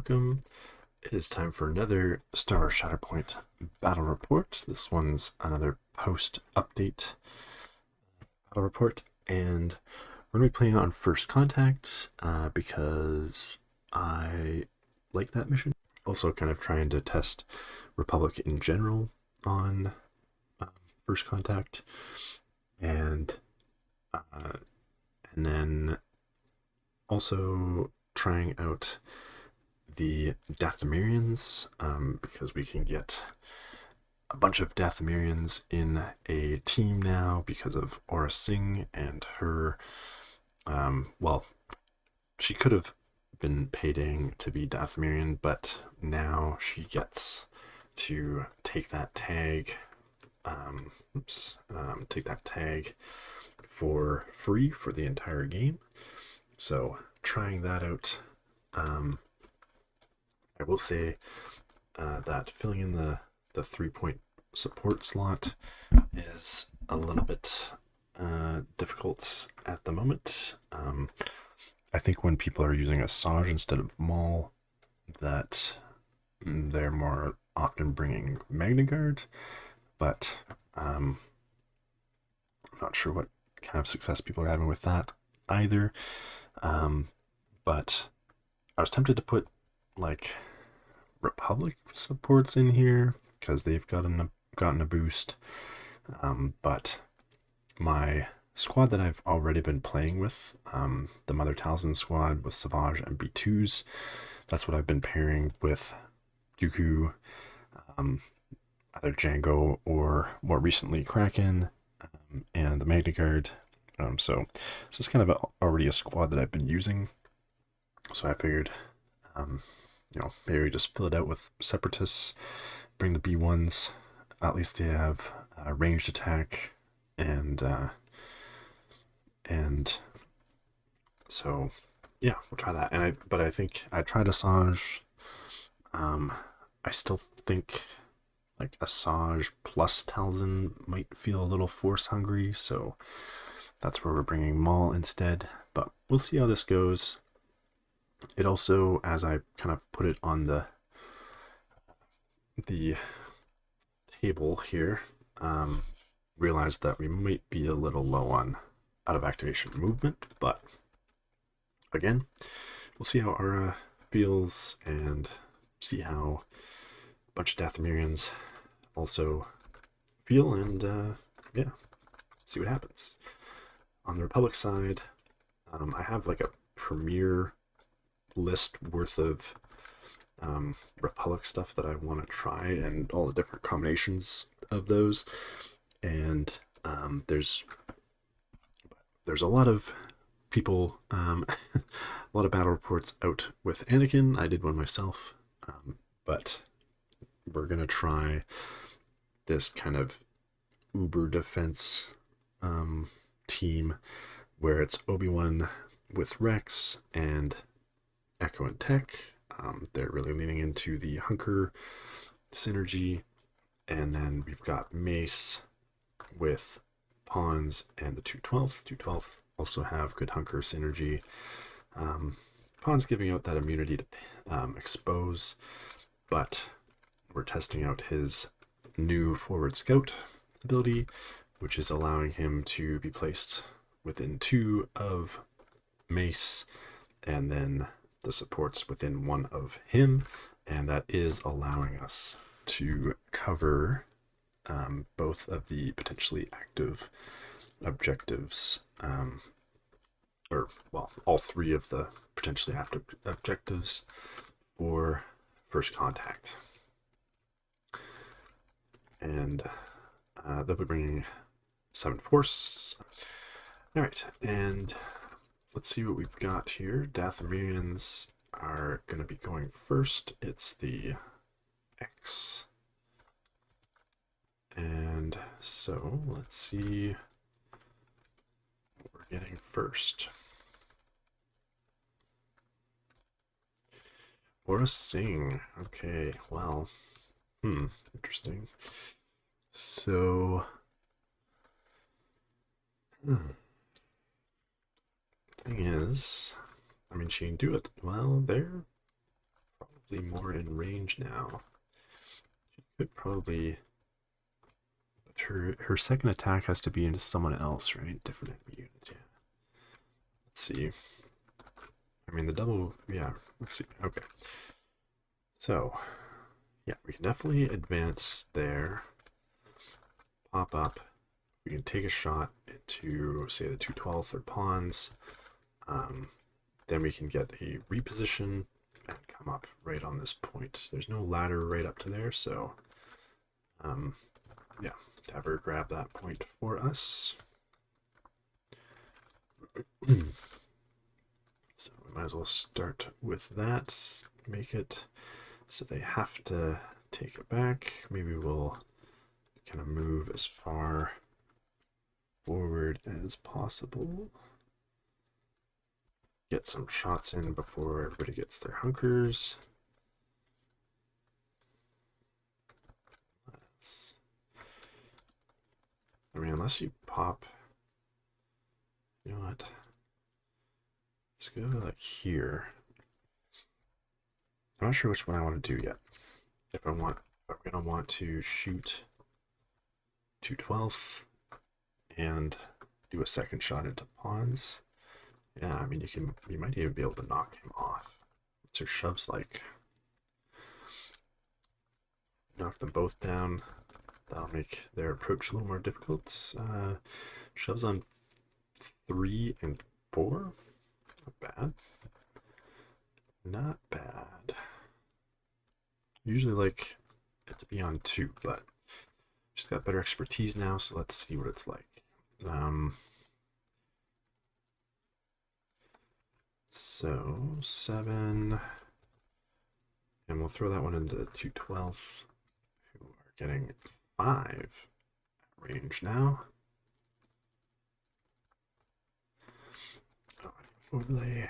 welcome. It is time for another Star Wars Shatterpoint battle report. This one's another post-update battle report, and we're going to be playing on First Contact because I like that mission. Also kind of trying to test Republic in general on First Contact, and then also trying out the Dathomirians, because we can get a bunch of Dathomirians in a team now because of Aura Singh and her, well, she could have been paying to be Dathomirian, but now she gets to take that tag, take that tag for free for the entire game. So trying that out. I will say that filling in the 3-point support slot is a little bit difficult at the moment. I think when people are using Asajj instead of Maul, that they're more often bringing Magna Guard, but I'm not sure what kind of success people are having with that either. But I was tempted to put like Republic supports in here because they've gotten a boost, but my squad that I've already been playing with, the Mother Talzin squad with Savage and B2s, that's what I've been pairing with Dooku, either Django or more recently Kraken, and the Magna Guard. So this is kind of already a squad that I've been using, so I figured maybe just fill it out with Separatists, bring the B1s, at least they have ranged attack, and so yeah, we'll try that. But I think I tried Asajj. I still think like Asajj plus Talzin might feel a little force hungry, so that's where we're bringing Maul instead, but we'll see how this goes. It also, as I kind of put it on the table here, realized that we might be a little low on out of activation movement, but again, we'll see how Aura feels and see how a bunch of Dathomirians also feel, and yeah, see what happens. On the Republic side, I have like a premier list worth of Republic stuff that I want to try, and all the different combinations of those, and there's a lot of people, a lot of battle reports out with Anakin. I did one myself, but we're gonna try this kind of uber defense team where it's Obi-Wan with Rex and Echo and Tech. They're really leaning into the Hunker synergy, and then we've got Mace with Pawns and the 212th. 212th also have good Hunker synergy. Pawns giving out that immunity to expose, but we're testing out his new forward scout ability, which is allowing him to be placed within 2 of Mace, and then the supports within 1 of him, and that is allowing us to cover both of the potentially active objectives, all 3 of the potentially active objectives for First Contact. And they'll be bringing 7 Force. Alright, and let's see what we've got here. Dathomirians are going to be going first. It's the X. And so let's see what we're getting first. Aura Singh. Okay, well, interesting. So, thing is, I mean, she can do it. Well, they're probably more in range now. She could probably... But her second attack has to be into someone else, right? Different enemy unit, yeah. Let's see. I mean, the double... Yeah, let's see. Okay. So, yeah, we can definitely advance there. Pop up. We can take a shot into, say, the 212th or pawns. Then we can get a reposition and come up right on this point. There's no ladder right up to there, so yeah, have her grab that point for us. So we might as well start with that. Make it so they have to take it back. Maybe we'll kind of move as far forward as possible. Get some shots in before everybody gets their hunkers. I mean, unless you pop... You know what? Let's go like here. I'm not sure which one I want to do yet. If I'm gonna want to shoot 212th and do a second shot into pawns. Yeah, I mean you might even be able to knock him off. What's her shoves like? Knock them both down. That'll make their approach a little more difficult. Shoves on 3 and 4. Not bad. Not bad. Usually like it to be on 2, but she's got better expertise now, so let's see what it's like. So 7, and we'll throw that one into the 212th, who are getting 5 range now. Oh, overlay.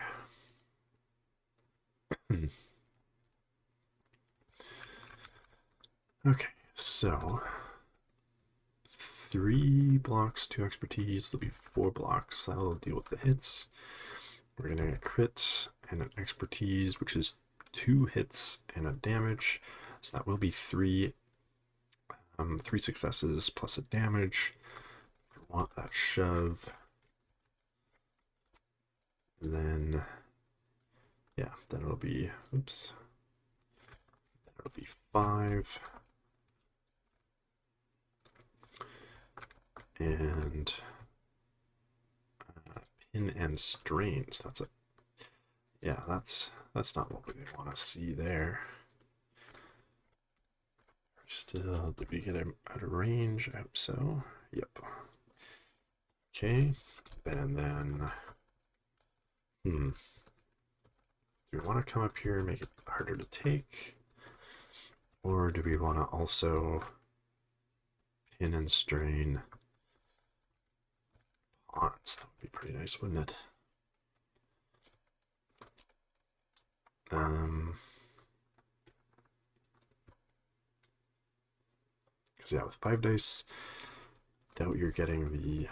Okay, so 3 blocks, 2 expertise. There'll be 4 blocks. That'll deal with the hits. We're gonna get a crit and an expertise, which is 2 hits and a damage. So that will be 3 successes plus a damage. If we want that shove, then yeah, then it'll be oops. Then it'll be 5. And pin and strains. That's a that's not what we want to see there. Still, did we get him out of range? I hope so. Yep. Okay, and then do we want to come up here and make it harder to take, or do we want to also pin and strain pawns? That would be pretty nice, wouldn't it? Because yeah, with 5 dice, doubt you're getting the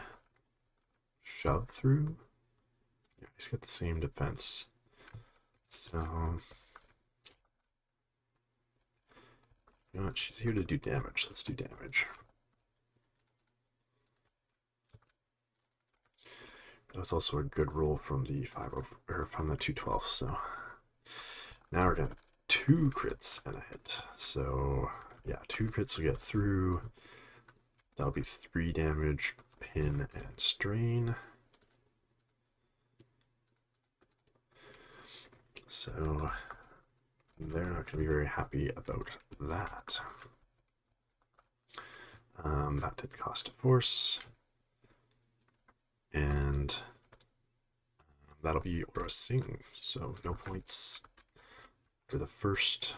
shove through. Yeah, he's got the same defense. So you know what? She's here to do damage. Let's do damage. That was also a good roll from the 212. So now we're getting 2 crits and a hit. So yeah, 2 crits will get through. That'll be 3 damage, pin and strain. So they're not going to be very happy about that. That did cost a force. And that'll be Aura Sing. So no points for the first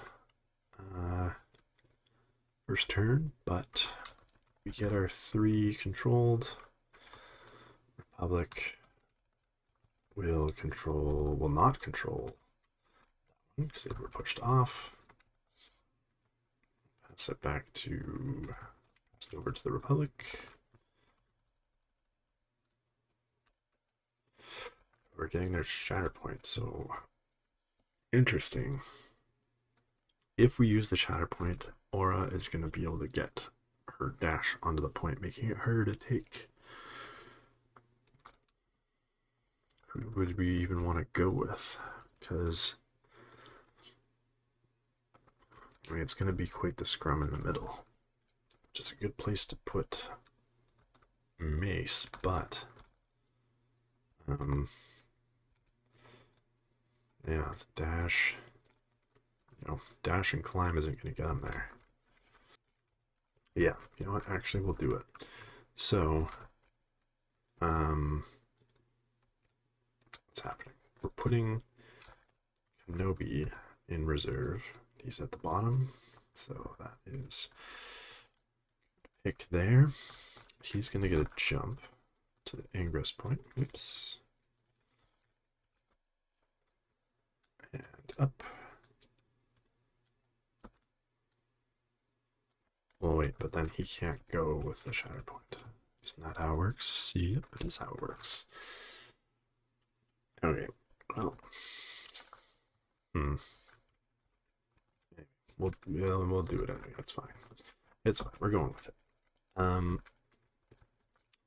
turn, but we get our 3 controlled. Republic will not control because they were pushed off. Pass it over to the Republic. We're getting their Shatterpoint, so interesting. if we use the Shatterpoint, Aura is going to be able to get her dash onto the point, making it harder to take. Who would we even want to go with? Because I mean, it's going to be quite the scrum in the middle, which is a good place to put Mace, but yeah, the dash, dash and climb isn't going to get him there. Yeah, you know what? Actually, we'll do it. So, what's happening? We're putting Kenobi in reserve. He's at the bottom, so that is pick there. He's going to get a jump to the ingress point. Oops. And up. Well, wait, but then he can't go with the Shatterpoint. Isn't that how it works? Yep, it is how it works. Okay, well. We'll do it anyway. That's fine. It's fine. We're going with it.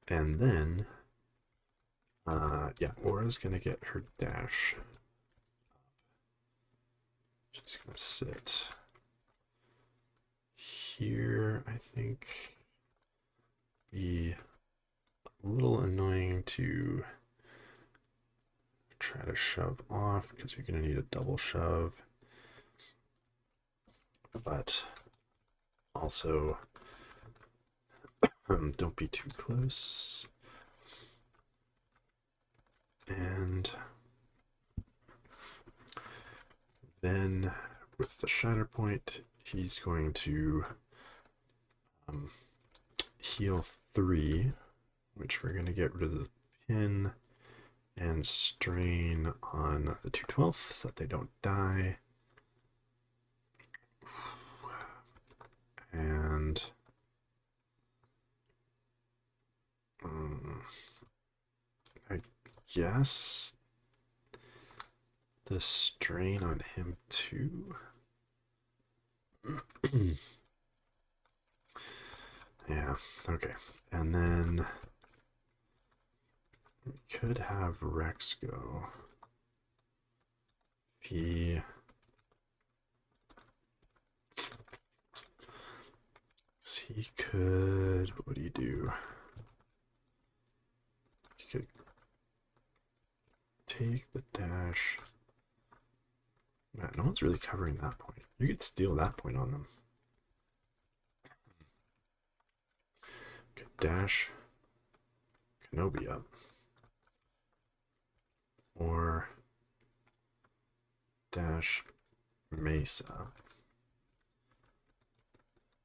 And then, yeah, Aura's gonna get her dash. She's gonna sit here, I think. Be a little annoying to try to shove off because you're gonna need a double shove. But also, don't be too close. And then with the Shatterpoint, he's going to heal 3, which we're going to get rid of the pin and strain on the 2/12 so that they don't die. And I guess the strain on him too. Yeah, okay. And then we could have Rex go. He could, what would he do? He could take the dash. Man, no one's really covering that point. You could steal that point on them. Could dash Kenobi up. Or dash Mace up.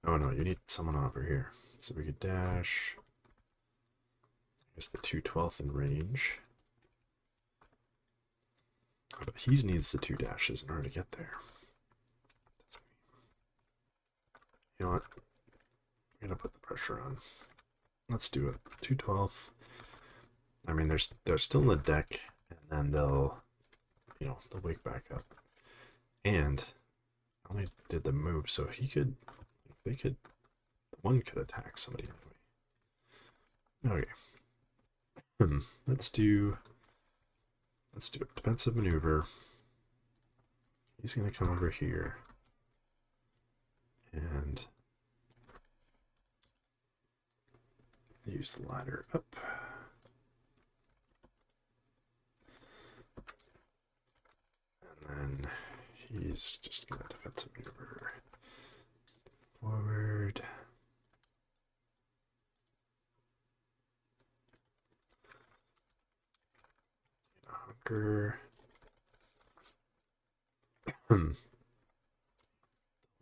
Oh no, you need someone over here. So we could dash. I guess the 2/12 in range. Oh, but he needs the 2 dashes in order to get there. You know what? I'm gonna put the pressure on. Let's do it. 2/12. I mean, they're still in the deck, and then they'll wake back up. And I only did the move, so one could attack somebody anyway. Okay. Let's do a defensive maneuver. He's gonna come over here and use the ladder up. And then he's just gonna defensive maneuver forward. Hunker.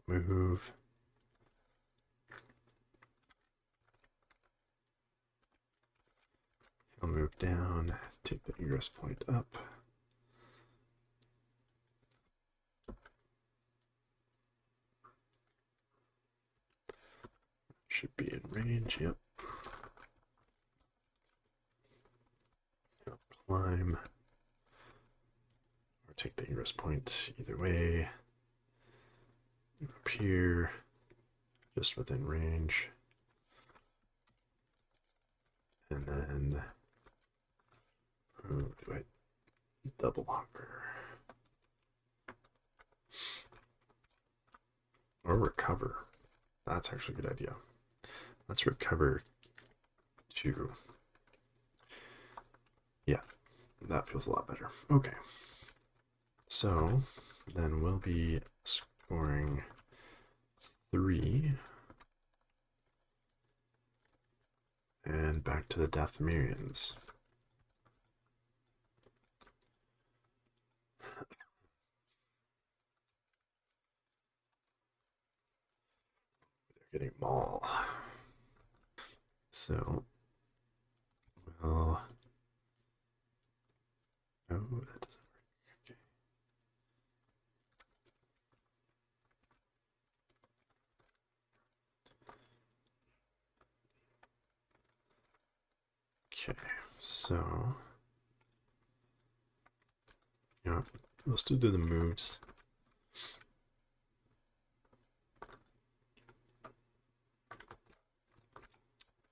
Move. He'll move down, take the ingress point up. Should be in range, yep. He'll climb. Or take the ingress point either way. Up here, just within range. And then, do I double hunker? Or recover. That's actually a good idea. Let's recover 2. Yeah, that feels a lot better. Okay. So then we'll be scoring 3. And back to the Dathomirians. They're getting Maul. So, well, oh, that doesn't work. Okay. Okay, so, you know, we'll still do the moves.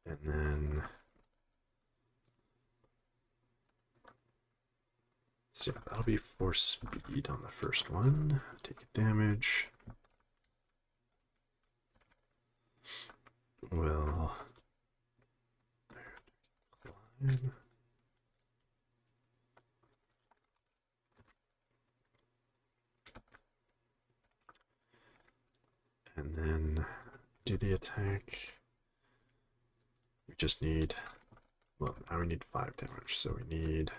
And then, so yeah, that'll be force speed on the first one. Take damage. Will climb. And then do the attack. We just need, well, now we need 5 damage, so we need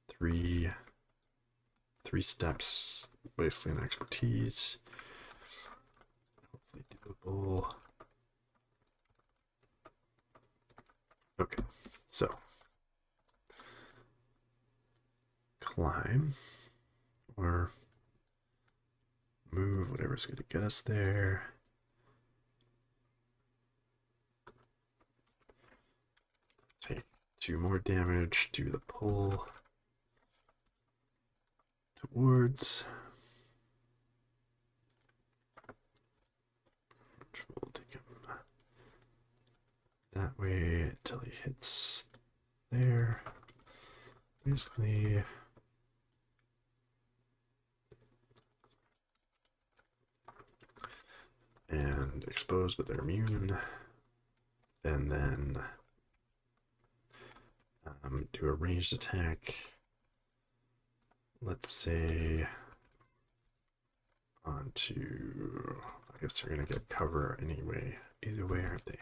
3 steps, basically an expertise. Hopefully doable. Okay, so climb or move, whatever's going to get us there. Take 2 more damage, do the pull towards, which will take him that way until he hits there. Basically, and exposed, but they're immune. And then do a ranged attack. Let's say onto, I guess they're gonna get cover anyway. Either way, aren't they?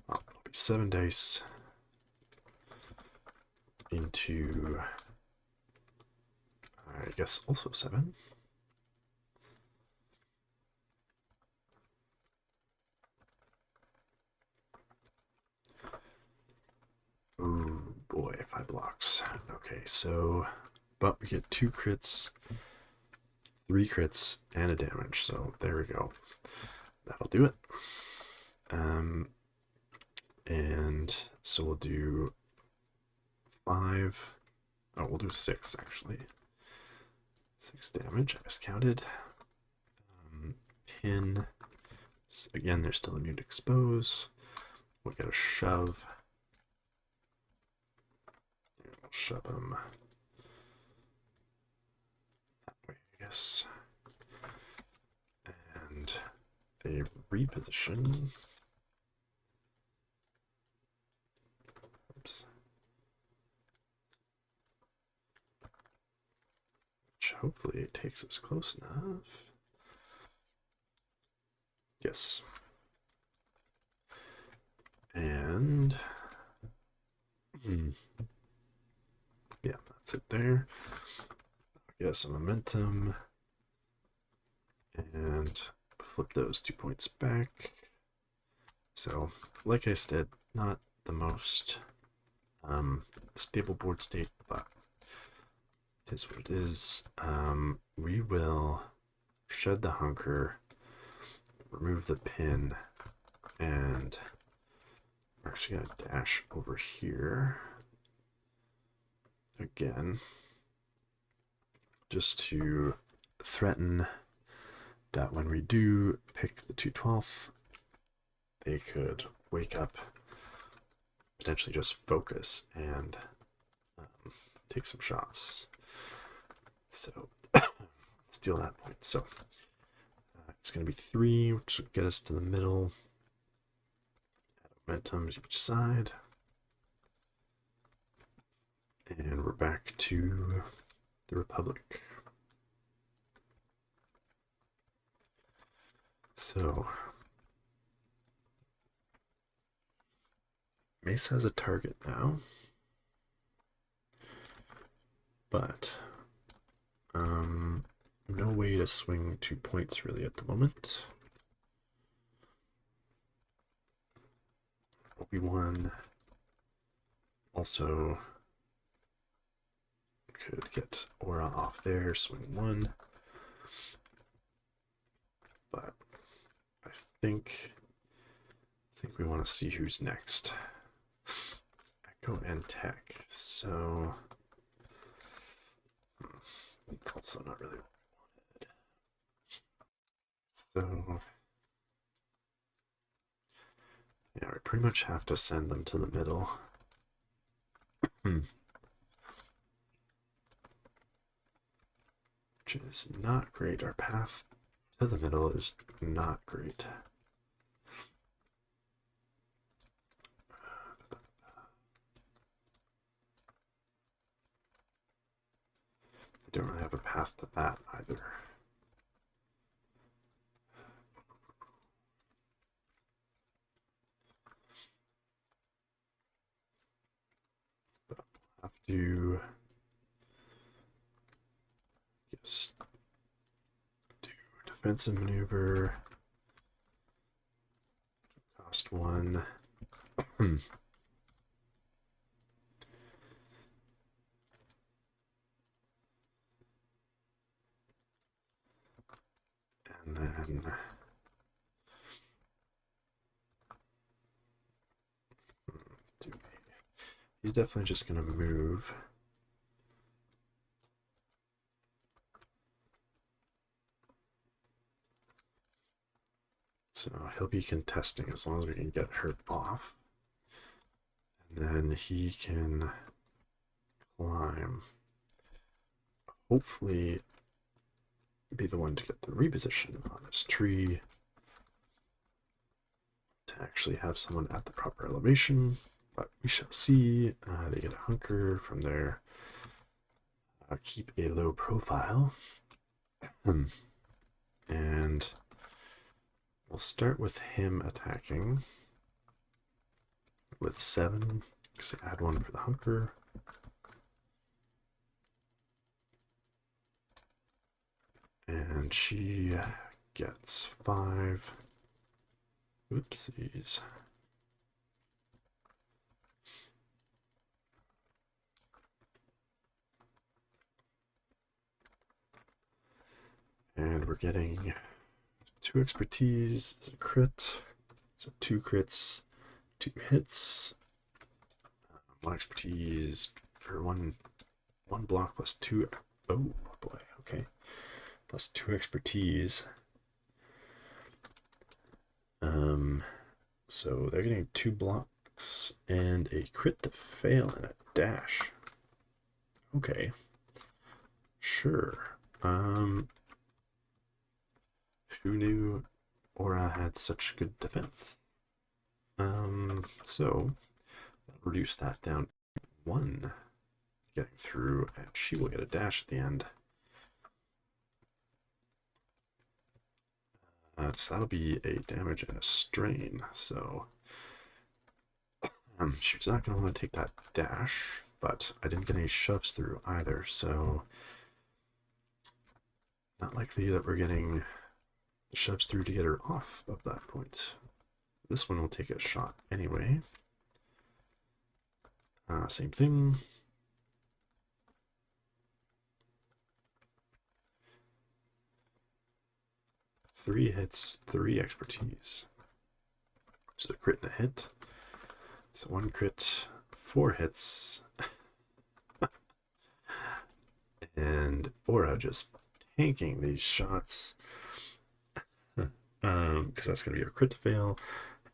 Well, it'll be 7 dice into, I guess, also 7. Oh boy, 5 blocks. Okay, so, but we get 2 crits, 3 crits, and a damage. So there we go. That'll do it. And so we'll do 5. Oh, we'll do 6 actually. 6 damage. I miscounted. Pin. Again, they're still immune to expose. We'll get a shove. And we'll shove them that way, I guess. And a reposition. Oops. Which hopefully it takes us close enough. Yes. And yeah, that's it there. Get some momentum and flip those 2 points back. So, like I said, not the most stable board state, but it is what it is. We will shed the hunker, remove the pin, and we're actually going to dash over here again. just to threaten that when we do pick the 2/12th, they could wake up, potentially just focus, and take some shots. So steal that point. So it's going to be 3, which will get us to the middle. Add momentum to each side. And we're back to the Republic. So Mace has a target now, but no way to swing 2 points really at the moment. Obi-Wan also could get aura off there, swing 1. But I think we want to see who's next. Echo and Tech. So also not really what we wanted. So yeah, we pretty much have to send them to the middle. Which is not great. Our path to the middle is not great. They don't really have a path to that either. But we'll have to just do defensive maneuver. Cost 1. And then he's definitely just going to move. So he'll be contesting as long as we can get her off. And then he can climb. Hopefully be the one to get the reposition on this tree. To actually have someone at the proper elevation. But we shall see. They get a hunker from there. Keep a low profile. And we'll start with him attacking with 7, because I add 1 for the hunker. And she gets 5. Oopsies. And we're getting 2 expertise as a crit. So 2 crits, 2 hits, 1 expertise, or one block plus 2. Oh boy, okay. Plus 2 expertise. So they're getting 2 blocks and a crit to fail and a dash. Okay. Sure. Who knew Aura had such good defense? So I'll reduce that down to 1 getting through, and she will get a dash at the end. So that'll be a damage and a strain. So she's not going to want to take that dash, but I didn't get any shoves through either, so not likely that we're getting shoves through to get her off of that point. This one will take a shot anyway. Same thing. Three hits, 3 expertise, which is a crit and a hit. So 1 crit, 4 hits, And Aura just tanking these shots. Because that's going to be a crit to fail.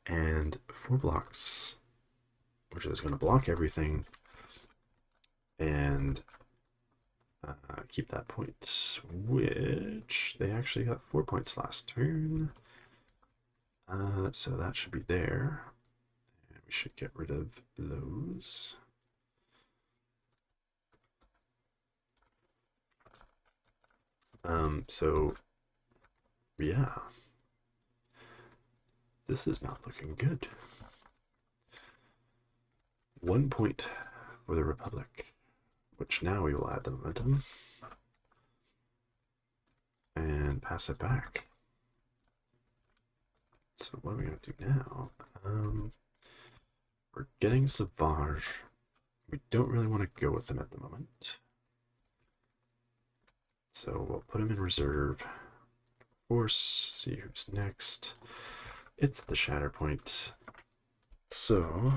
And 4 blocks, which is going to block everything. And keep that point, which they actually got 4 points last turn. So that should be there. And we should get rid of those. So yeah, this is not looking good. 1 point for the Republic, which now we will add the momentum and pass it back. So what are we going to do now? We're getting Savage. We don't really want to go with him at the moment. So we'll put him in reserve. Force, see who's next. It's the Shatterpoint. So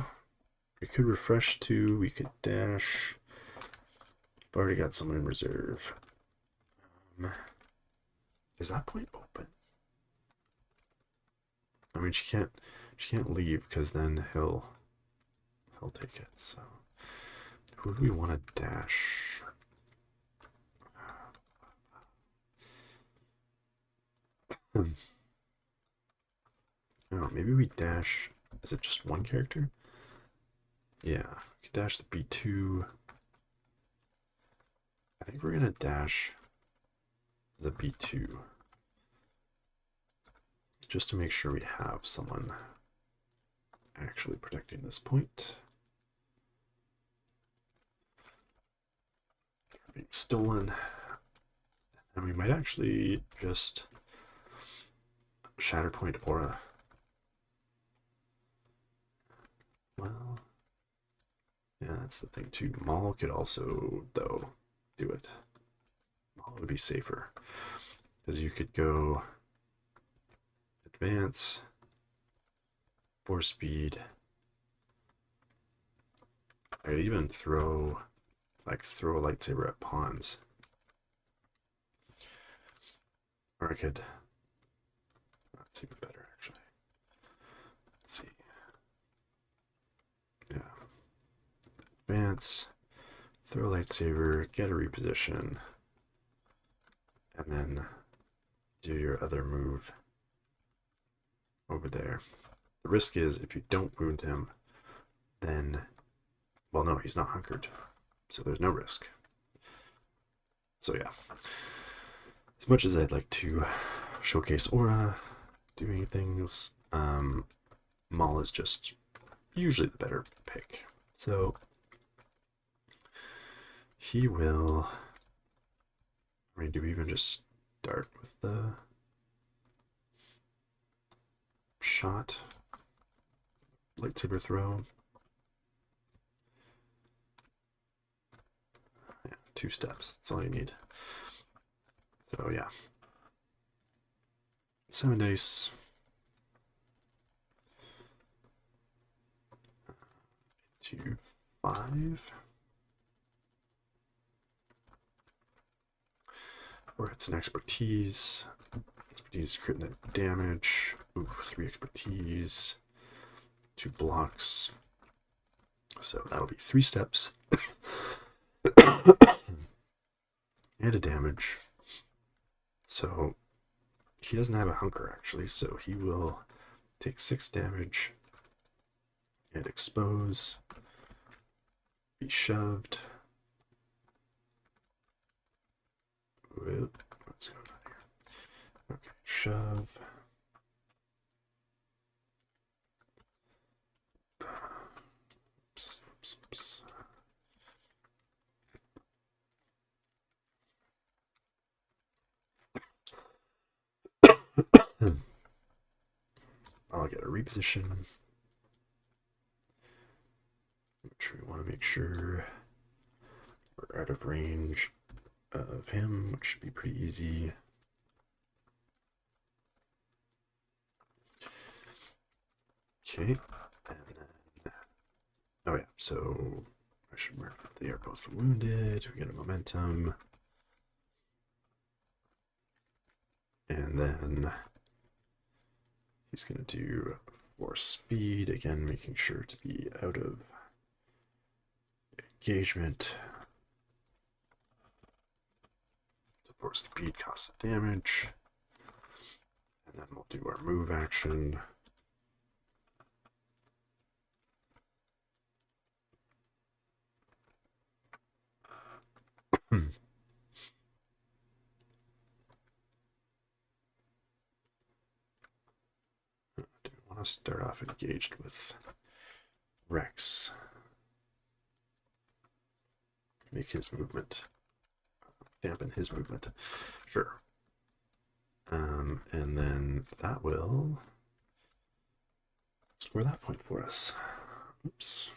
we could refresh 2, we could dash. I've already got someone in reserve. Is that point open? I mean, she can't leave because then he'll take it. So who do we want to dash? Oh, maybe we dash. Is it just one character? Yeah, we could dash the B2. I think we're gonna dash the B2 just to make sure we have someone actually protecting this point. Being stolen. And we might actually just Shatterpoint Aura. Well, yeah, that's the thing too. Maul could also, though, do it. Maul would be safer. Because you could go advance, force speed. I could even throw a lightsaber at pawns. Or I could, that's even better actually. Let's see. Yeah. Advance, throw a lightsaber, get a reposition, and then do your other move over there. The risk is if you don't wound him, then, well, no, he's not hunkered, so there's no risk. So yeah, as much as I'd like to showcase Aura doing things, Maul is just usually the better pick. So he will, I mean, do we even just start with the shot? Lightsaber throw? Yeah, 2 steps, that's all you need. So yeah. 7 dice. 2, 5. Or it's an expertise. Expertise crit net damage. Ooh, 3 expertise. 2 blocks. So that'll be 3 steps. And a damage. So he doesn't have a hunker actually, so he will take 6 damage and expose. Be shoved. Whoop. What's going on here? Okay, shove. Oops. I'll get a reposition, which we want to make sure we're out of range of him, which should be pretty easy. Okay, and then, oh yeah, so I should mark that they are both wounded. We get a momentum. And then he's going to do force speed, again making sure to be out of engagement. So force speed costs damage. And then we'll do our move action. Do we want to start off engaged with Rex? Make his movement, dampen his movement. Sure. And then that will score that point for us. Oops.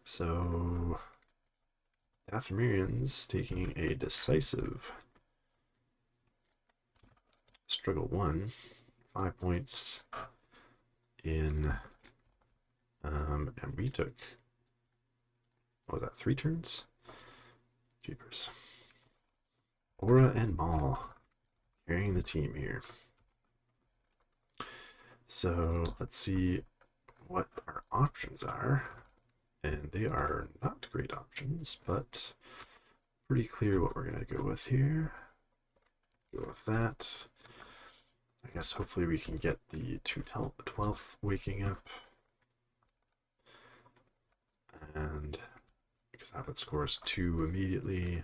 So Dathomirians taking a decisive struggle 1, 5 points in, and we took, what was that, 3 turns? Jeepers. Aura and Maul carrying the team here. So let's see what our options are. And they are not great options, but pretty clear what we're going to go with here. Go with that. I guess hopefully we can get the 12th waking up. And because that would score us 2 immediately.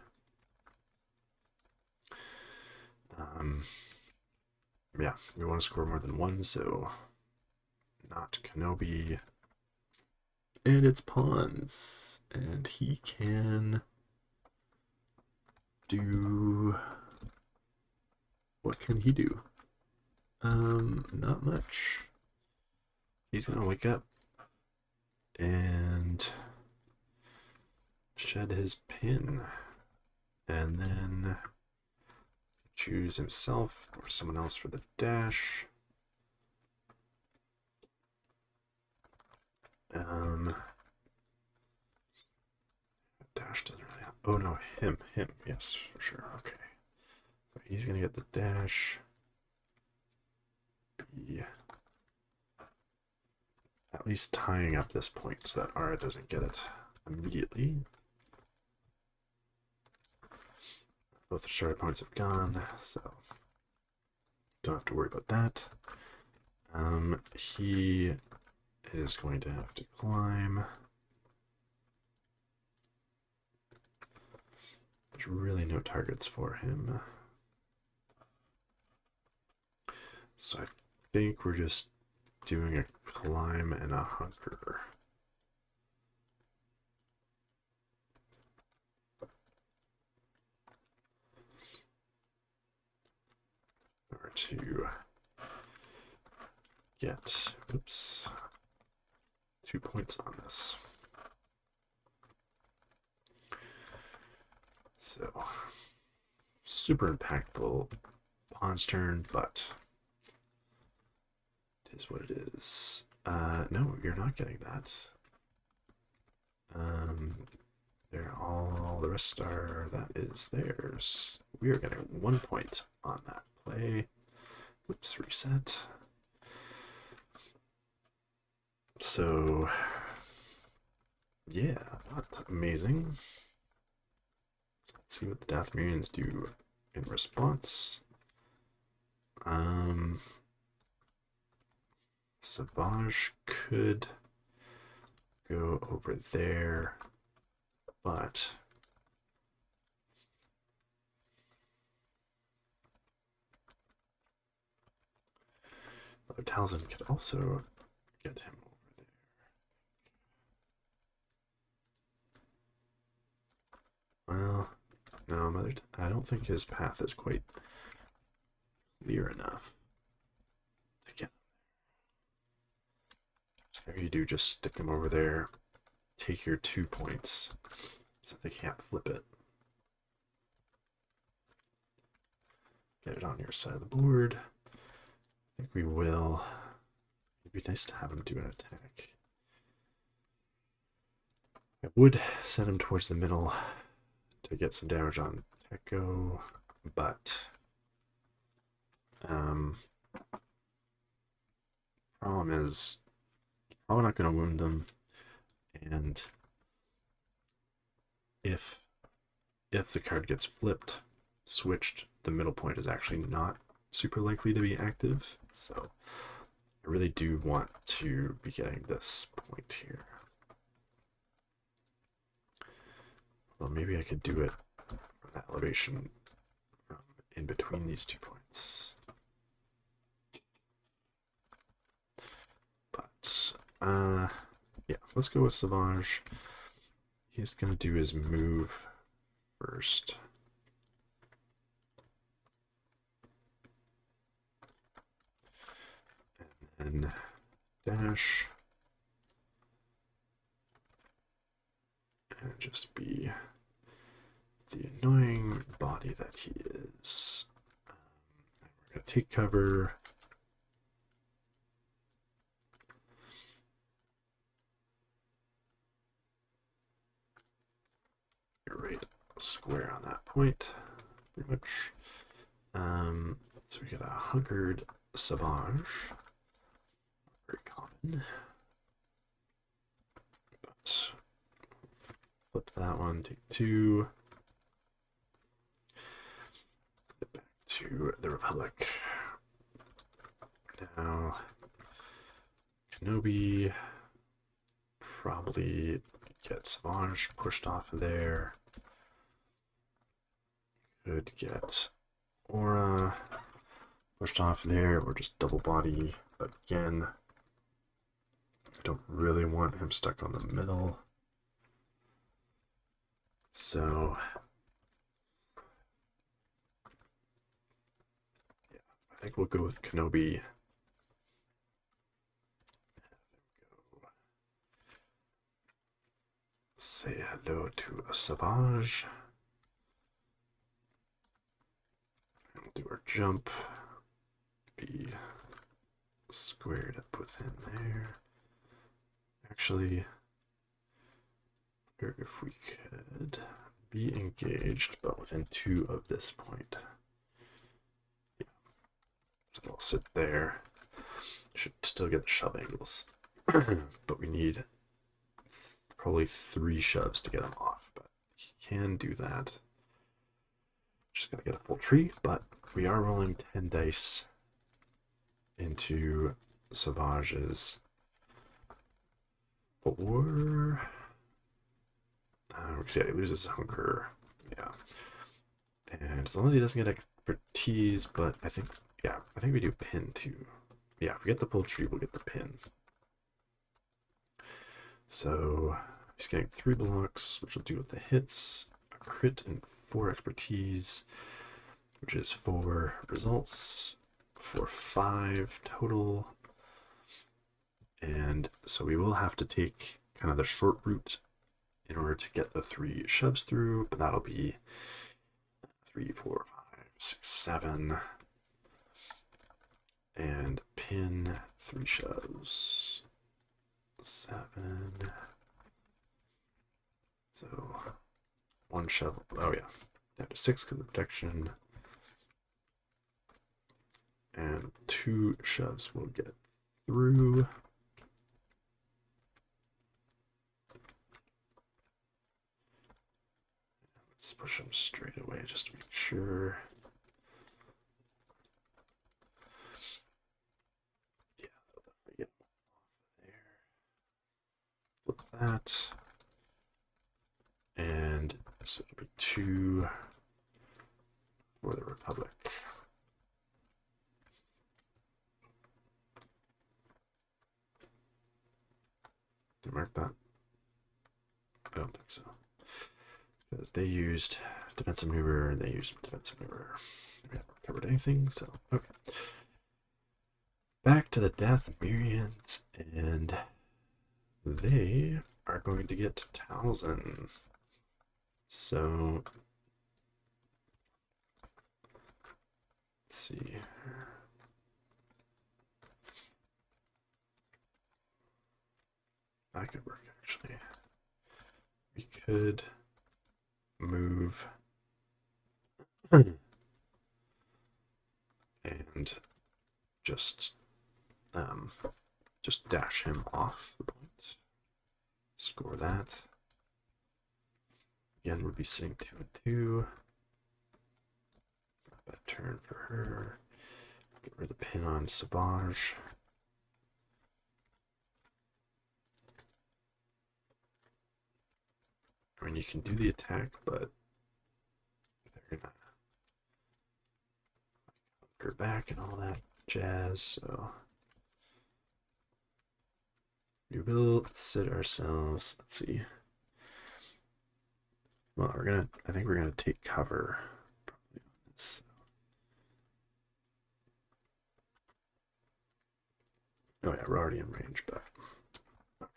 Yeah, we want to score more than 1, so not Kenobi. And it's pawns, and he can do, what can he do? Not much. He's gonna wake up and shed his pin, and then choose himself or someone else for the dash. Dash doesn't really have, oh no, him, yes, for sure, okay. So he's gonna get the dash. Be at least tying up this point so that Ara doesn't get it immediately. Both the Shatterpoints have gone, so don't have to worry about that. He is going to have to climb. There's really no targets for him. So I think we're just doing a climb and a hunker. Or to get, oops, 2 points on this. So, super impactful pawn's turn, but it is what it is. No, you're not getting that. All the rest are, that is theirs. We are getting 1 point on that play. Oops, reset. So, yeah, not amazing. Let's see what the Dathomirians do in response. Savage could go over there, but Mother Talzin could also get him over there. Well, no, I don't think his path is quite clear enough to get him there. So maybe you do just stick him over there, take your 2 points so they can't flip it. Get it on your side of the board. I think we will. It'd be nice to have him do an attack. I would send him towards the middle to get some damage on Echo. but problem is probably not going to wound them, and if the card gets flipped, switched, the middle point is actually not super likely to be active, so I really do want to be getting this point here. Well, maybe I could do it from that elevation from in between these 2 points. But, yeah, let's go with Savage. He's going to do his move first. And then dash. And just be the annoying body that he is. And we're going to take cover. You're right square on that point, pretty much. So we got a hunkered Savage. Very common. But flip that one, take 2. Get back to the Republic. Now, Kenobi probably get Savage pushed off of there. Could get Aura pushed off there, or just double body. But again, I don't really want him stuck on the middle. So, yeah, I think we'll go with Kenobi. Say hello to a Savage. And we'll do our jump. Be squared up within there. Actually, or if we could be engaged, but within 2 of this point. Yeah. So we'll sit there. Should still get the shove angles. But we need probably 3 shoves to get him off. But you can do that. Just gotta get a full tree, but we are rolling 10 dice into Savage's 4. We see he loses hunker. Yeah. And as long as he doesn't get expertise, but I think we do pin too. Yeah, if we get the full tree, we'll get the pin. So he's getting 3 blocks, which will do with the hits, a crit, and 4 expertise, which is 4 results for 5 total. And so we will have to take kind of the short route in order to get the 3 shoves through, but that'll be 3, 4, 5, 6, 7, and pin 3 shoves. 7. So 1 shove. Oh yeah, down to 6 because of protection, and 2 shoves will get through. Let's push them straight away just to make sure. Yeah, that'll definitely get them off there. Flip that. And so it'll be 2 for the Republic. Did you mark that? I don't think so. Because they used defensive maneuver, they used defensive maneuver. We haven't covered anything, so okay. Back to the Dathomirians, and they are going to get Talzin. So let's see. That could work actually. We could move and just dash him off the point. Score that. Again, we'll be sitting 2 and 2. Not a bad turn for her. Get rid of the pin on Savage. I mean, you can do the attack, but they're gonna her back and all that jazz, so we will sit ourselves. Let's see. Well, I think we're gonna take cover probably on this. Oh yeah, we're already in range, but okay.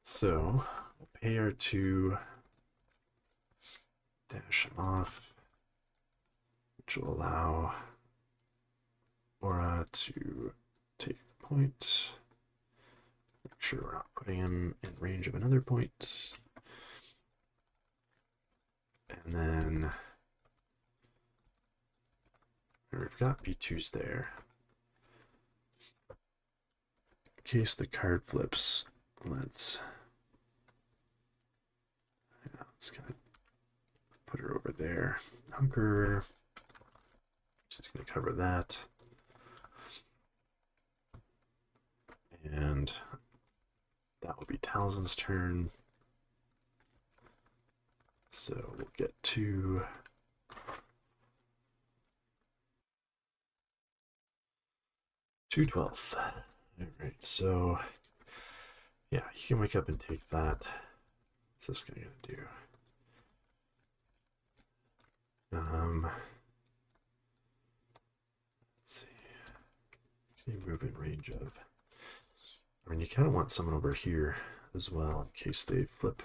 So we'll pay her to dash him off, which will allow Aura to take a point. Make sure we're not putting him in range of another point. And then we've got B2s there. In case the card flips, let's kind of put her over there. Hunker. She's going to cover that. And that will be Talzin's turn. So we'll get to two 12th. Alright, so yeah, you can wake up and take that. What's this guy gonna do? Let's see. Can you move in range of? I mean, you kind of want someone over here as well in case they flip.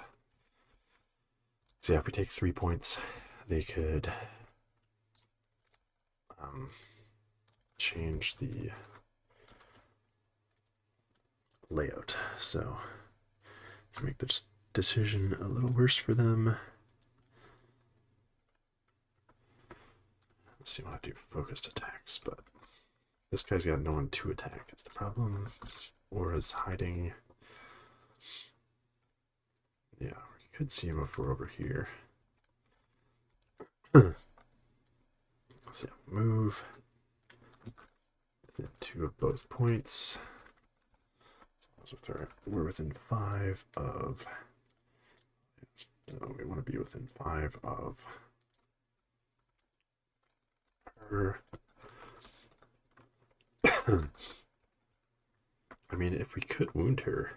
So yeah, if we take 3 points, they could change the layout. So to make this decision a little worse for them. So you want to do focused attacks, but this guy's got no one to attack. Is the problem? Aura's hiding. Yeah, we could see him if we're over here. Let's see, move. Within 2 of both points. So we're within 5 of. No, we want to be within 5 of her. I mean, if we could wound her,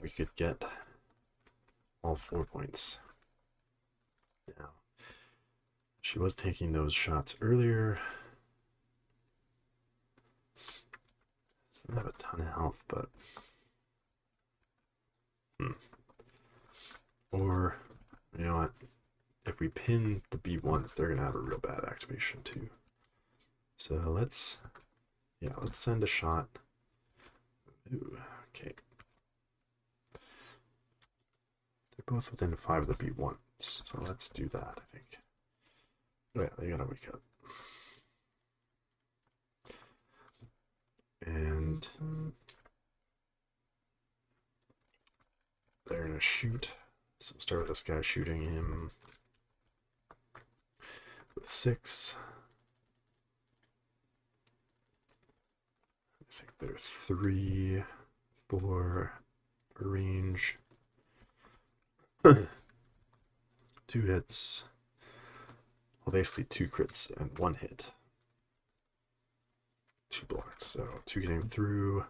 we could get all 4 points. Now, she was taking those shots earlier. She doesn't have a ton of health, but or you know what? If we pin the B1s, they're gonna have a real bad activation too. So let's send a shot. Ooh, okay. They're both within 5 of the B1s, so let's do that, I think. Oh yeah, they gotta wake up. And they're gonna shoot. So we'll start with this guy shooting him with 6. I think they're 3, 4 range. 2 hits. Well, basically 2 crits and 1 hit. 2 blocks. So 2 getting through,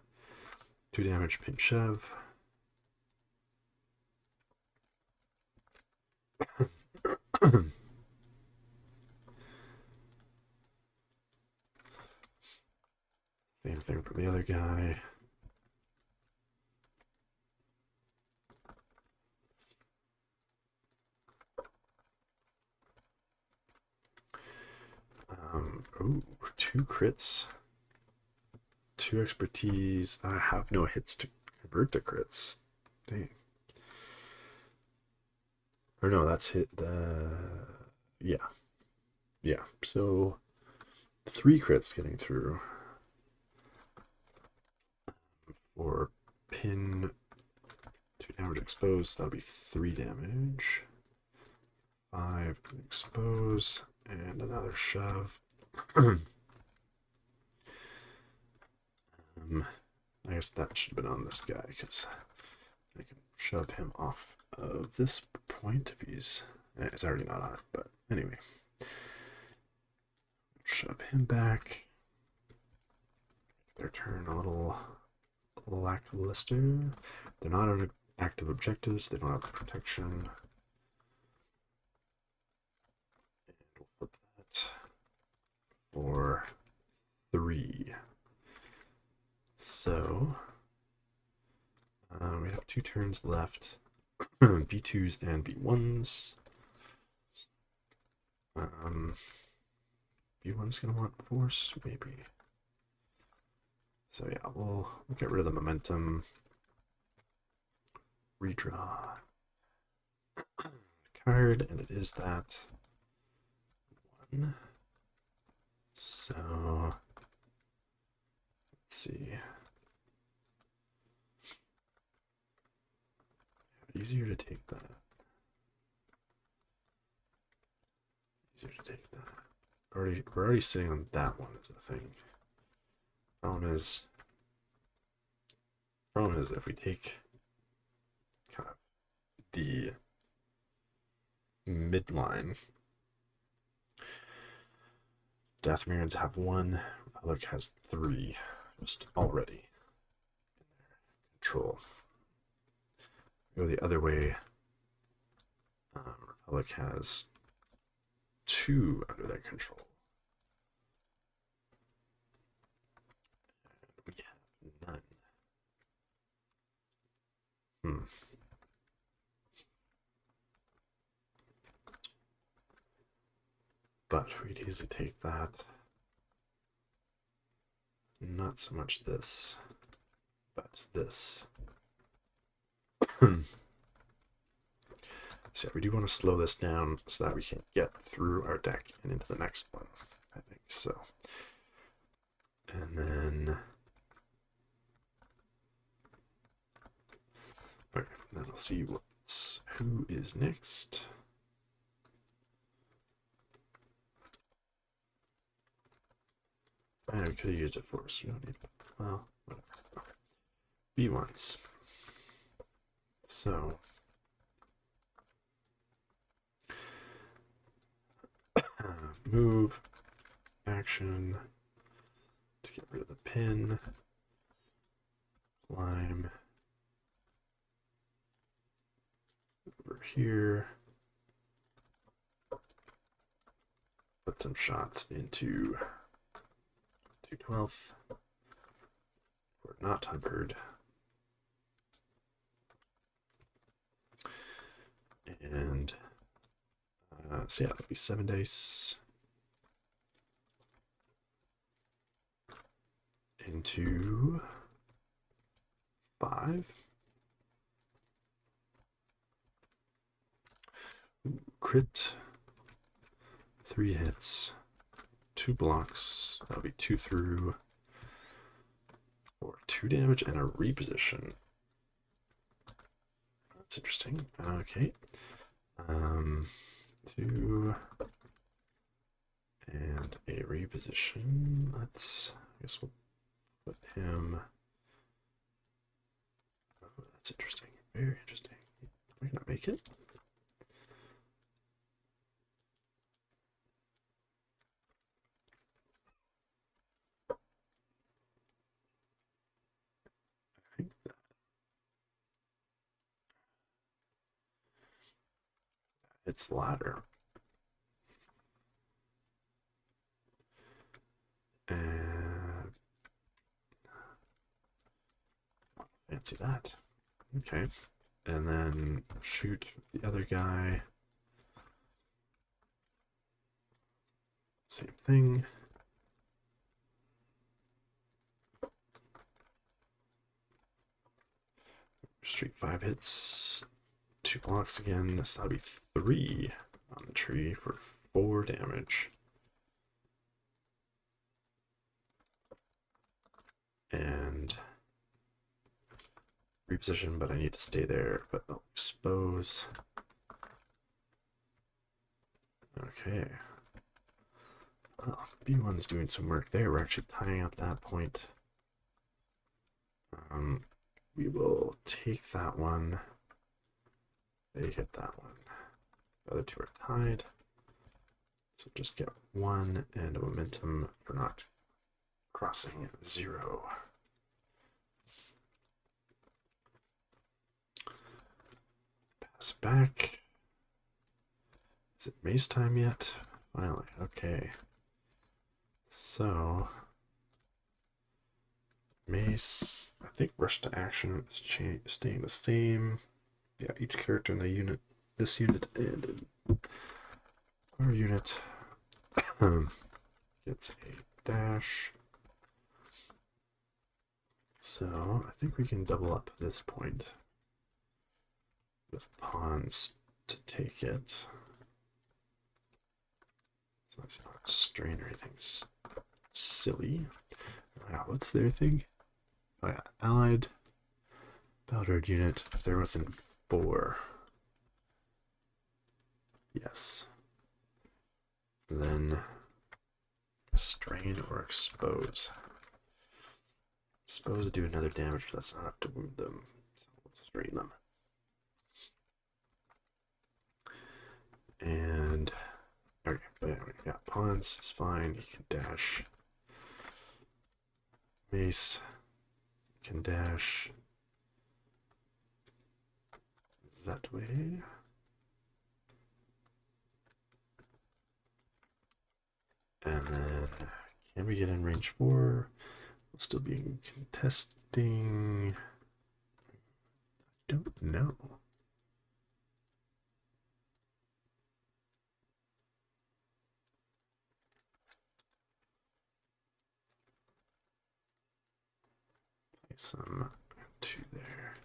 2 damage, pin shove. Same thing for the other guy. Ooh, 2 crits. 2 expertise. I have no hits to convert to crits. Dang. Or no, that's hit the... Yeah. So 3 crits getting through. For pin, 2 damage exposed, that'll be 3 damage. 5 expose, and another shove. I guess that should have been on this guy, because I can shove him off of this point if he's... It's already not on it, but anyway. Shove him back. Their turn a little lackluster. They're not on active objectives, they don't have protection. And we'll flip that for 3. So we have 2 turns left. B2s and B1s. B1's gonna want force, maybe. So yeah, we'll get rid of the momentum. Redraw card, and it is that 1. So let's see. Easier to take that. Easier to take that. We're already sitting on that one is the thing. Problem is if we take kind of the midline, Dathomirians have 1, Republic has 3, just already in their control. Go the other way, Republic has 2 under their control. And we have none. But we'd easily take that. Not so much this, but this. So yeah, we do want to slow this down so that we can get through our deck and into the next one, I think so. And then okay, then we'll see who is next. And we could have used it for us. We don't need, well, whatever. Okay. B1s. So move, action to get rid of the pin, climb over here, put some shots into 212. We're not hunkered. And so yeah, that'll be 7 dice into 5. Ooh, crit. 3 hits, 2 blocks. That'll be 2 through for 2 damage and a reposition. That's interesting. Okay. 2 and a reposition. I guess we'll put him. Oh, that's interesting. Very interesting. We're gonna make it. I think that it's ladder. Fancy that. Okay. And then shoot the other guy. Same thing. Streak 5 hits. 2 blocks again. So that'll be 3 on the tree for 4 damage. and reposition, but I need to stay there, but I'll expose. Okay. Well, B1's doing some work there. We're actually tying up that point. We will take that one. They hit that one. The other two are tied. So just get 1 and a momentum for not crossing 0. Pass back. Is it Mace time yet? Finally, okay. So, Mace, I think rush to action is staying the same. Yeah, each character in the unit, this unit and in our unit gets a dash. So I think we can double up this point with pawns to take it. So it's not strain or anything silly. What's their thing? Oh yeah, allied battled unit if they're within 4. Yes. Then strain or expose. Expose to do another damage, but that's not enough to wound them. So we'll strain them. And okay, but anyway, yeah, pawns is fine. He can dash. Mace can dash that way. And then can we get in range 4? We'll still be contesting. I don't know. Some 2 there.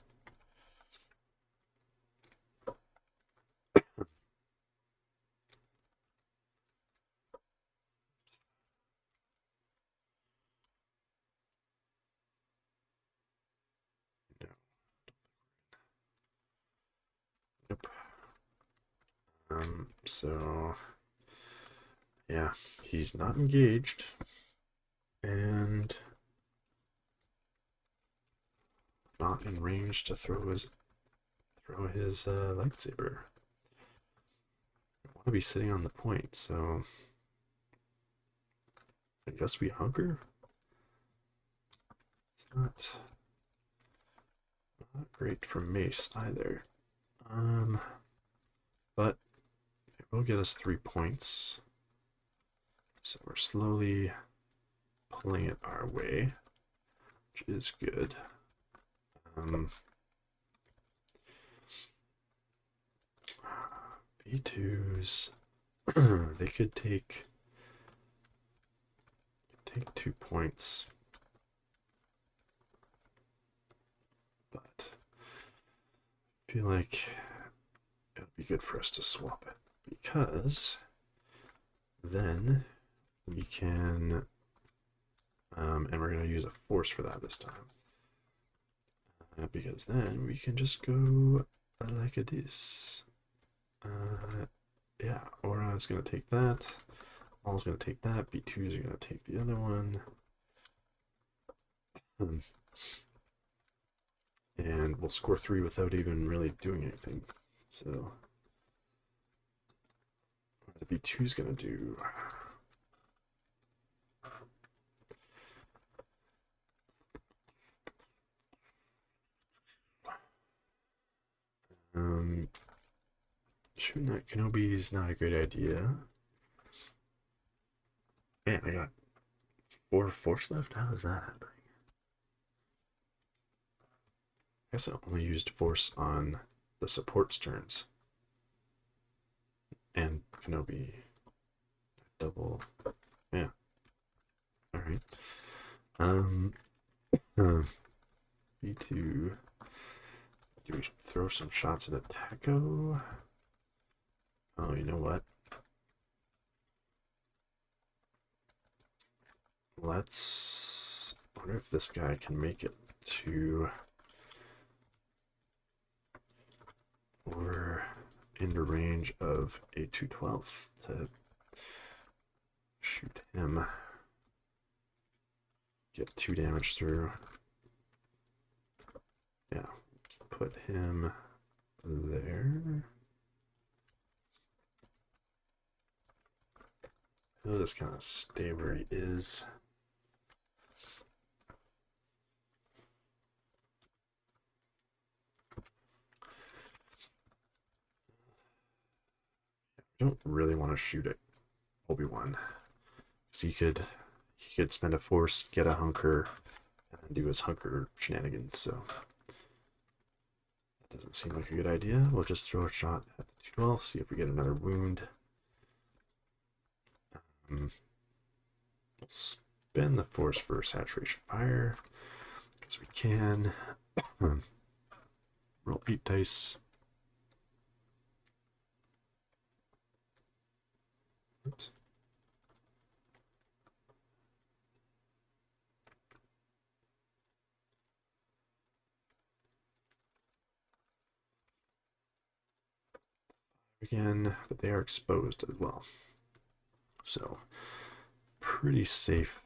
No. Nope. So yeah, he's not engaged, and not in range to throw his lightsaber. I want to be sitting on the point, so I guess we hunker. It's not great for Mace either. But it will get us 3 points. So we're slowly pulling it our way, which is good. B2s, they could take 2 points, but I feel like it'll be good for us to swap it, because then we can, and we're going to use a force for that this time, because then we can just go like this. Yeah, Aura's going to take that. Maul's going to take that. B2s are going to take the other one. And we'll score 3 without even really doing anything. So, what the B2's going to do? Shooting that Kenobi is not a great idea. Man, I got 4 force left? How is that happening? I guess I only used force on the support's turns. And Kenobi. Double. Yeah. Alright. B2. Do we throw some shots at Taco? Oh, you know what? Let's wonder if this guy can make it to or into range of a 212 to shoot him. Get 2 damage through. Yeah, put him there. He'll just kind of stay where he is. I don't really want to shoot at Obi-Wan, because he could spend a force, get a hunker, and then do his hunker shenanigans. So that doesn't seem like a good idea. We'll just throw a shot at the 212, see if we get another wound. We'll spend the force for saturation fire, because we can. Roll 8 dice. Oops. Again, but they are exposed as well. So, pretty safe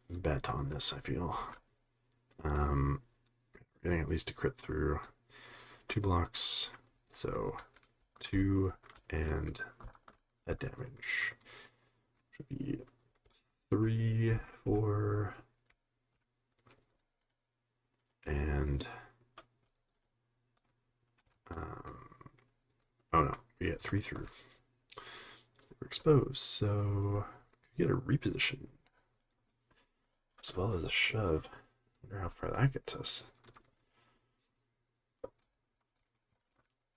bet on this, I feel. Getting at least a crit through 2 blocks. So, 2 and that damage should be 3, 4, and oh no, we get 3 through. We're exposed, so we get a reposition as well as a shove. Wonder how far that gets us.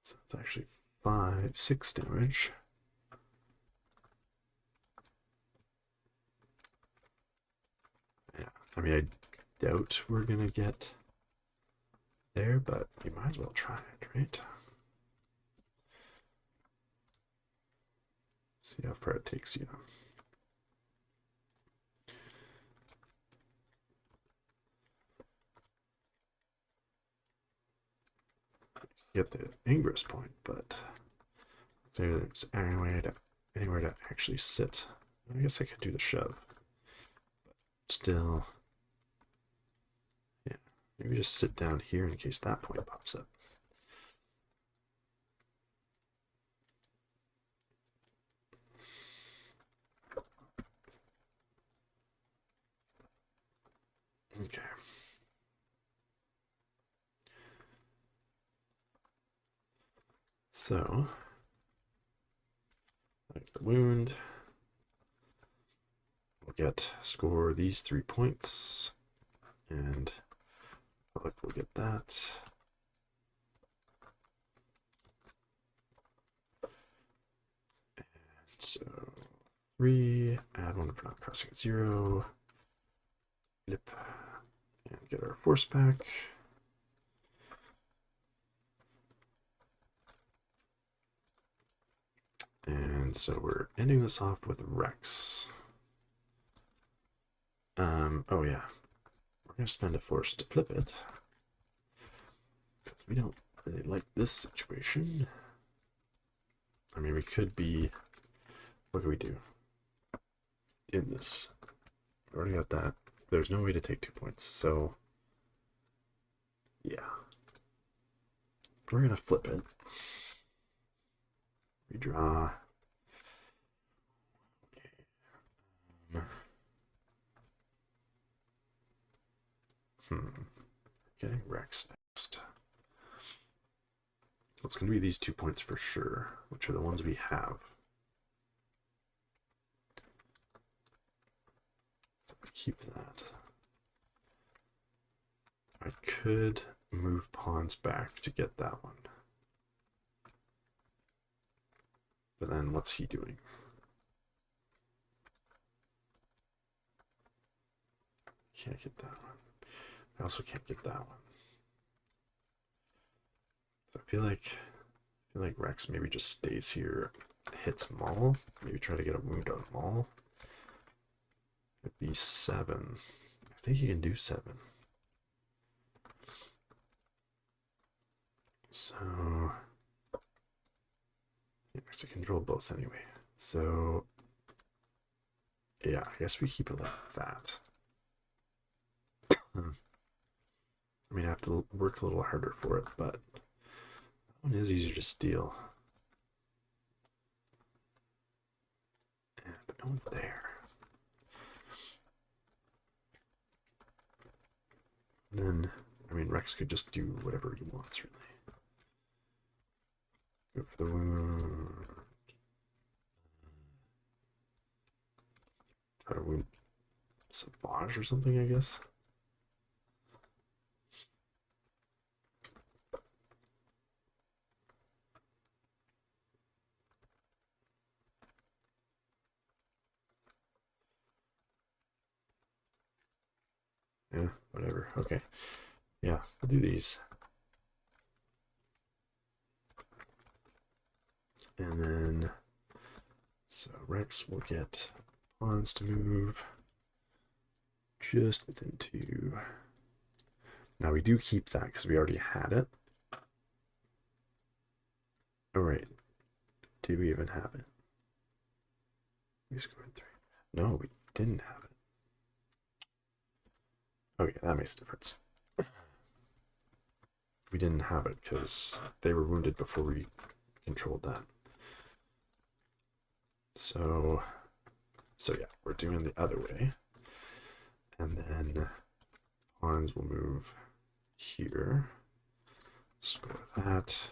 So it's actually 6 damage. Yeah, I mean, I doubt we're gonna get there, but you might as well try it, right? See how far it takes you. Get the ingress point, but there's anywhere to actually sit. I guess I could do the shove, but still, yeah, maybe just sit down here in case that point pops up. Okay. So, like the wound, we'll score these 3 points, and public will get that. And so 3, add 1 for not crossing 0, flip, and get our force back. And so we're ending this off with Rex. Oh yeah, we're gonna spend a force to flip it, because we don't really like this situation. I mean, we could be, what can we do in this? We already got that. There's no way to take 2 points, so yeah. We're gonna flip it. Redraw. Okay. Getting Rex next. So it's going to be these 2 points for sure, which are the ones we have. So we keep that. I could move pawns back to get that one. But then what's he doing? Can't get that one. I also can't get that one. So I feel like Rex maybe just stays here, hits Maul. Maybe try to get a wound on Maul. It'd be 7. I think you can do 7. So yeah, I control both anyway. So yeah, I guess we keep it like that. I mean, I have to work a little harder for it, but that one is easier to steal. But no one's there. And then, I mean, Rex could just do whatever he wants, really. Go for the wound. Try to wound Savage or something, I guess. Yeah, whatever. Okay. Yeah, we'll do these. And then, so Rex will get pawns to move just within 2. Now we do keep that because we already had it. Oh, right. Do we even have it? We scored 3. No, we didn't have it. Okay, that makes a difference. We didn't have it because they were wounded before we controlled that. So yeah, we're doing the other way. And then pawns will move here. Score that.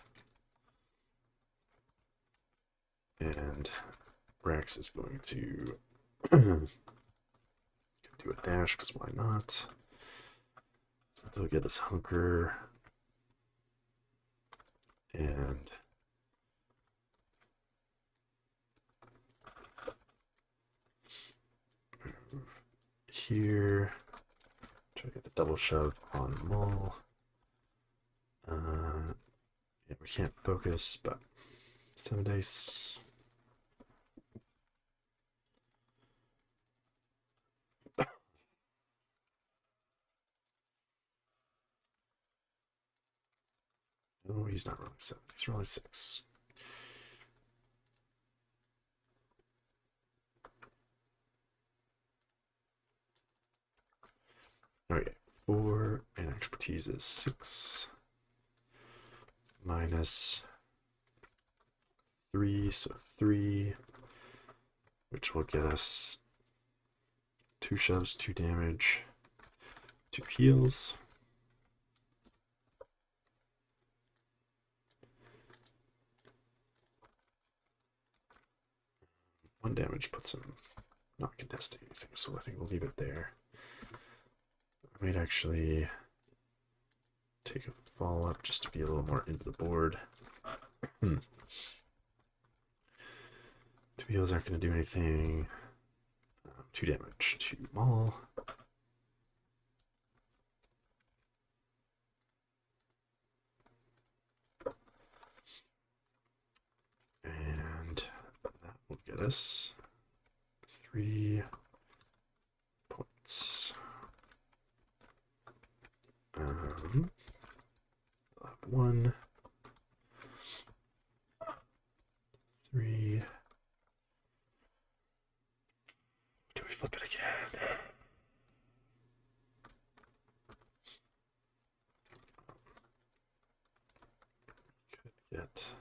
And Rex is going to do a dash, because why not? So they'll get his hunker. And move here. Try to get the double shove on Maul. Yeah, we can't focus, but 7 dice. No, he's not rolling 7. He's rolling 6. Okay, 4 and expertise is 6 minus 3, so 3, which will get us 2 shoves, 2 damage, 2 heals. One damage puts him not contesting anything, so I think we'll leave it there. I might actually take a follow up just to be a little more into the board. 2 heals aren't going to do anything. 2 damage to Maul. And that will get us 3 points. I'll have 1, 3. Do we flip it again? Could get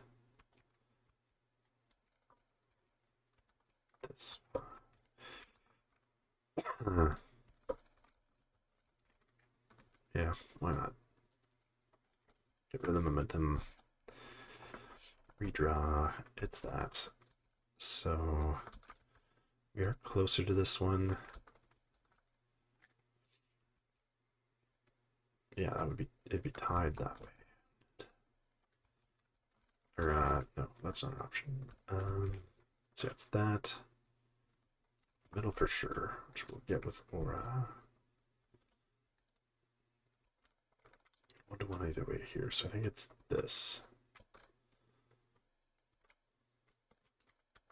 this one. Yeah, why not? Get rid of the momentum. Redraw. It's that. So we are closer to this one. Yeah, it'd be tied that way. Or no, that's not an option. So it's that. Middle for sure, which we'll get with Aura. 1-to-1 either way here, so I think it's this.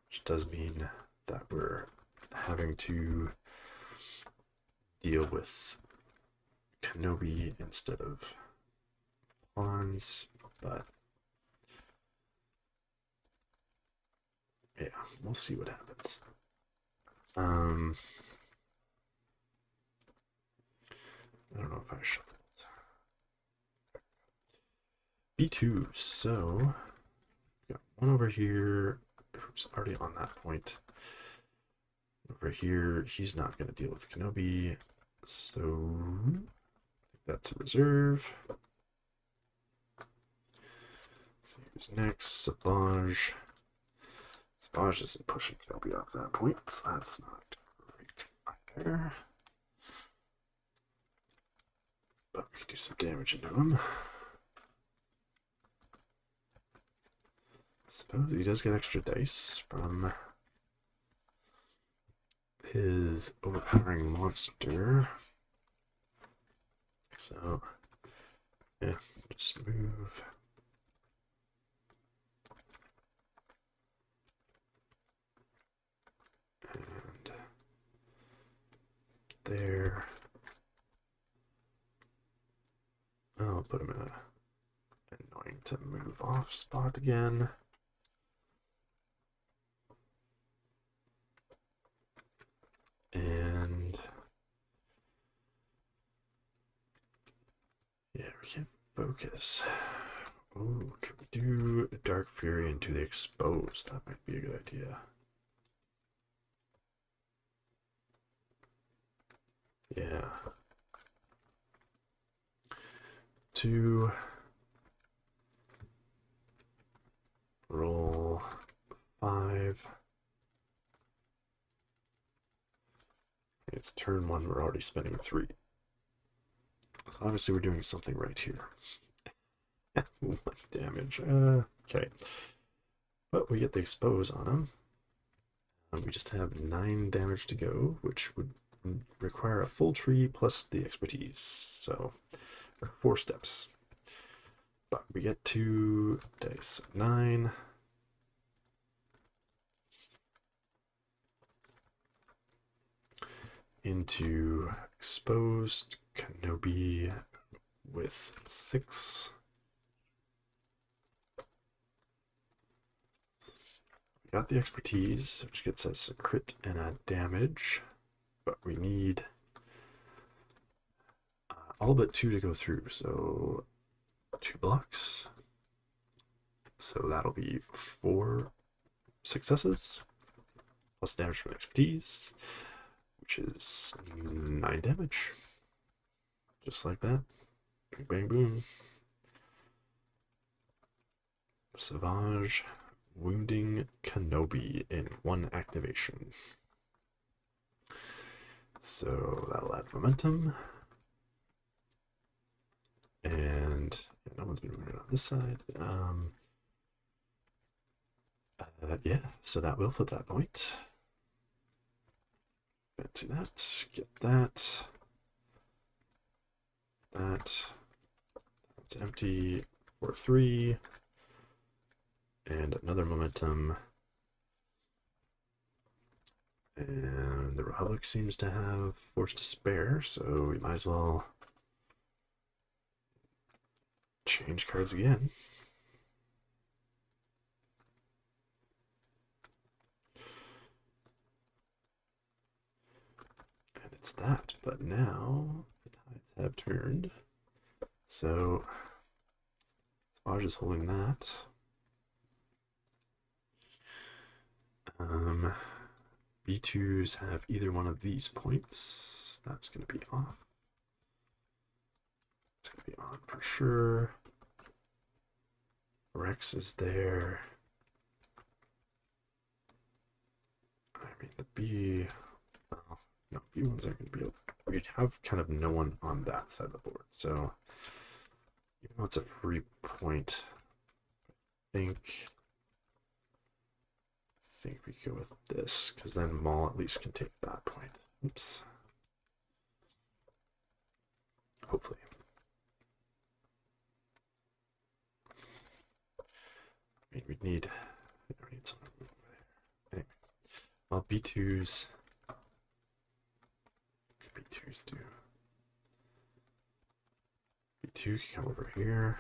Which does mean that we're having to deal with Kenobi instead of pawns, but yeah, we'll see what happens. I don't know if I shuffled. B2, so got one over here who's already on that point. Over here, he's not going to deal with Kenobi, so I think that's a reserve. So who's next? Savage. Savage isn't pushing Kenobi off that point, so that's not great either. But we can do some damage into him. Suppose he does get extra dice from his overpowering monster. So, yeah, just move. And there. I'll put him in a annoying to move off spot again. And yeah, we can't focus. Oh, could we do a Dark Fury into the Exposed? That might be a good idea. Yeah. 2. Roll 5. It's turn 1, we're already spending 3. So obviously we're doing something right here. 1 damage. Okay. But we get the expose on him. We just have 9 damage to go, which would require a full tree plus the expertise. So, 4 steps. But we get 2 dice. 9. Into exposed Kenobi with 6. We got the expertise, which gets us a crit and a damage, but we need all but 2 to go through, so 2 blocks. So that'll be 4 successes, plus damage from expertise, which is 9 damage. Just like that. Bang, bang, boom. Savage wounding Kenobi in 1 activation. So that'll add momentum. And no one's been wounded on this side. Yeah, so that will flip that point. Fancy that. Get that. That's empty for 3. And another momentum. And the Republic seems to have Force to spare, so we might as well change cards again. And it's that, but now the tides have turned. So Savage is holding that. B2s have either one of these points. That's going to be off. It's going to be on for sure. Rex is there. I mean, the B... Well, no, B1s aren't going to be able to... We'd have kind of no one on that side of the board. So, even though it's a free point, I think we go with this, because then Maul at least can take that point. Oops. Hopefully. I mean, we need someone over there. Anyway, well, B2s. Could B2s do. B2 can come over here.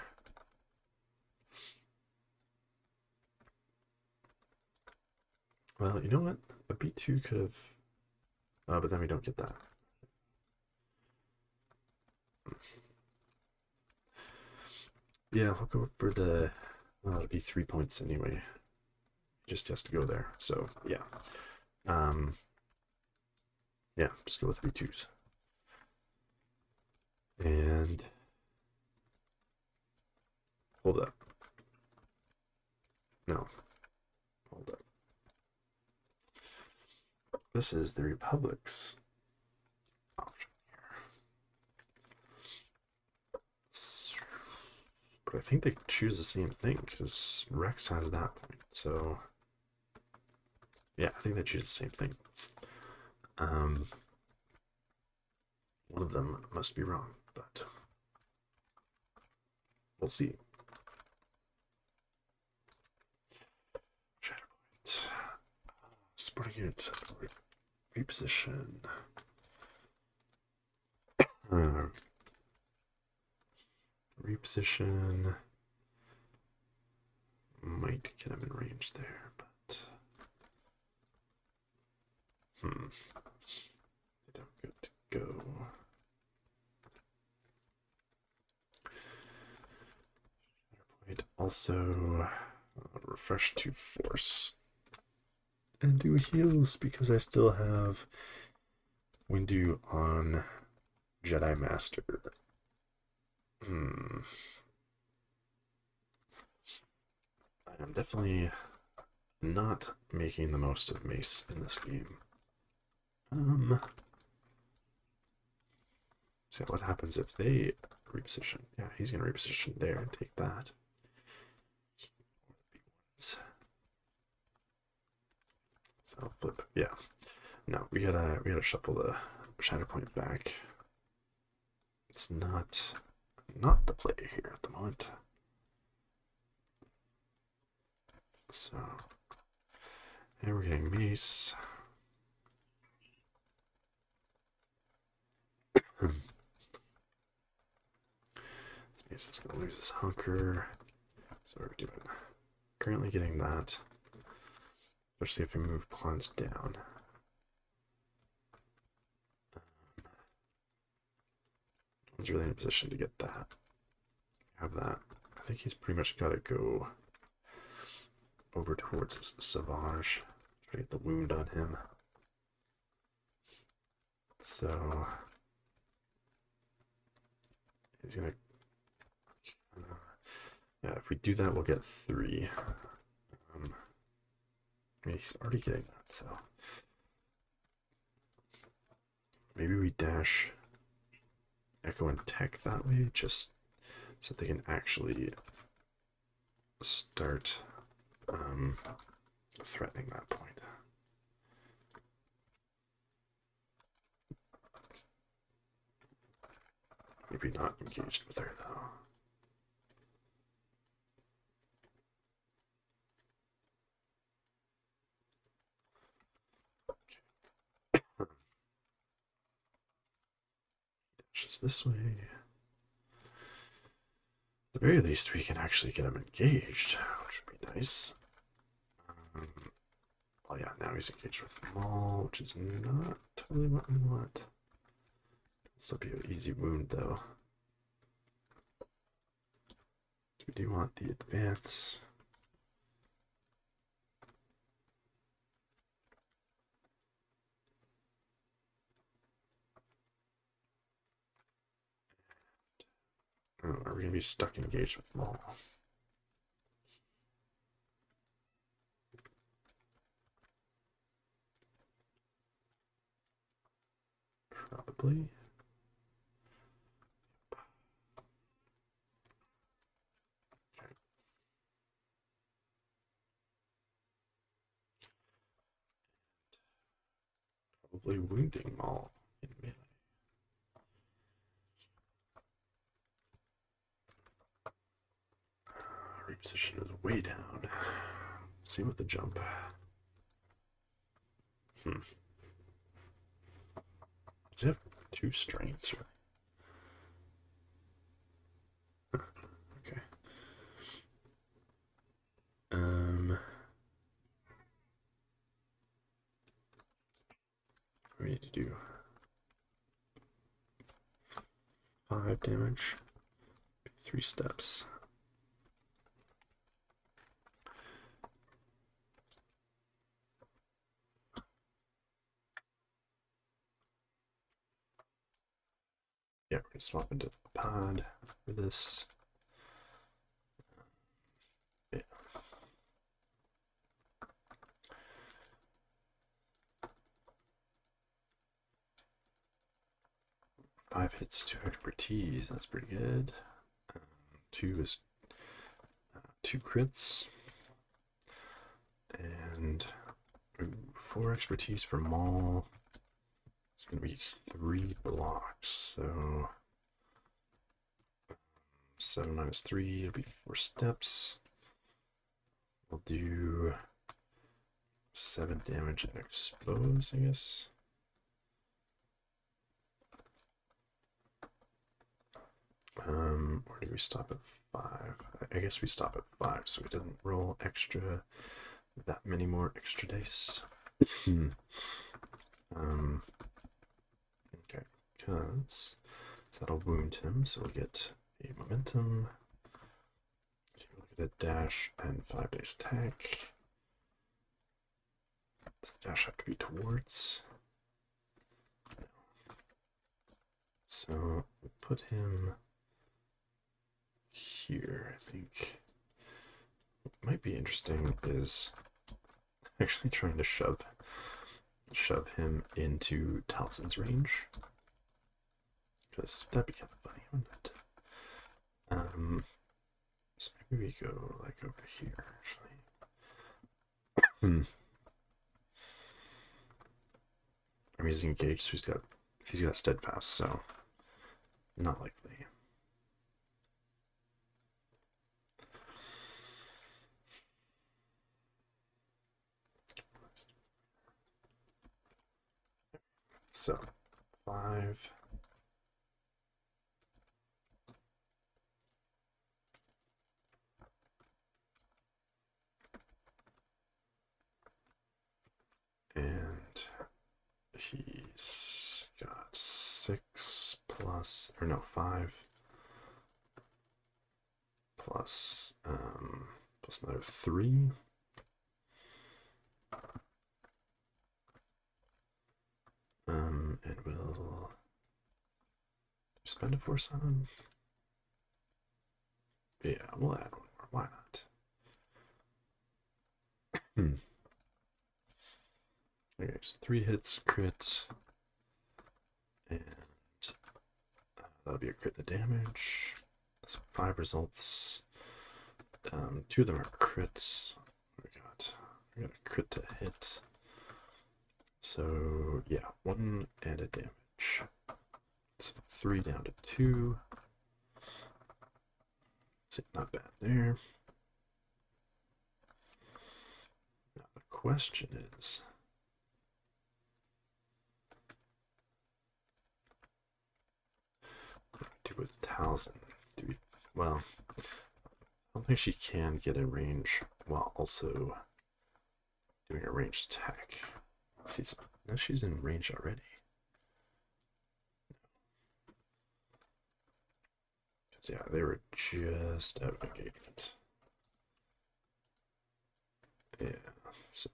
Well, you know what? A B2 could have... but then we don't get that. Yeah, we'll go for the... it'll be 3 points anyway. Just has to go there. So, yeah. Yeah, just go with B2s. And... hold up. No. Hold up. This is the Republic's option here. But I think they choose the same thing because Rex has that point. So, yeah, I think they choose the same thing. One of them must be wrong, but we'll see. Shatterpoint. Supporting units reposition. Reposition might get him in range there, but they don't get to go. Shatterpoint also refresh to force. And do heals because I still have Windu on Jedi Master. I am definitely not making the most of Mace in this game. So what happens if they reposition? Yeah, he's gonna reposition there and take that. So flip, yeah. No, we gotta shuffle the Shatterpoint back. It's not the play here at the moment. So, and we're getting Mace. Mace is gonna lose his hunker. So what are we doing? Currently getting that. Especially if we move pawns down. He's really in a position to get that. Have that. I think he's pretty much got to go over towards Savage. Try to get the wound on him. So he's gonna. Yeah, if we do that, we'll get 3. I mean, he's already getting that, so maybe we dash Echo and Tech that way, just so they can actually start threatening that point. Maybe not engaged with her though. Just this way. At the very least, we can actually get him engaged, which would be nice. Well, yeah, now he's engaged with Maul, which is not totally what we want. This will be an easy wound, though. We do want the advance. Oh, are we going to be stuck engaged with Maul? Probably. Okay. Probably wounding Maul in melee. Reposition is way down. See with the jump. Does he have 2 strengths? Really? 5 damage. 3 steps. Yeah, we're gonna swap into the pod for this. Yeah. Five hits, 2 expertise. That's pretty good. 2 is 2 crits. And 4 expertise for Maul. It's going to be 3 blocks. So 7 minus 3, it'll be 4 steps. We'll do 7 damage and expose, I guess. Or do we stop at 5? I guess we stop at 5, so we didn't roll extra, that many more extra dice. Okay, because that'll wound him, so we'll get a momentum. We'll get a dash and 5 dice attack. Does the dash have to be towards? No. So we'll put him here. I think what might be interesting is actually trying to shove him into Talzin's range, because that'd be kind of funny, wouldn't it? So maybe we go like over here, actually. I mean, he's engaged, so he's got steadfast, so not likely. So 5. And he's got 6 plus, or no, 5 plus, plus another 3. And we'll spend a force on him. Yeah, we'll add 1 more. Why not? Okay, so 3 hits, crit, and that'll be a crit to damage. So 5 results. 2 of them are crits. What we got? We got a crit to hit. So yeah, 1 added damage. So 3 down to 2. So not bad there. Now the question is, what do we do with Talzin? Well, I don't think she can get in range while also doing a ranged attack. See, so now she's in range already. Yeah, they were just out of engagement. Yeah, so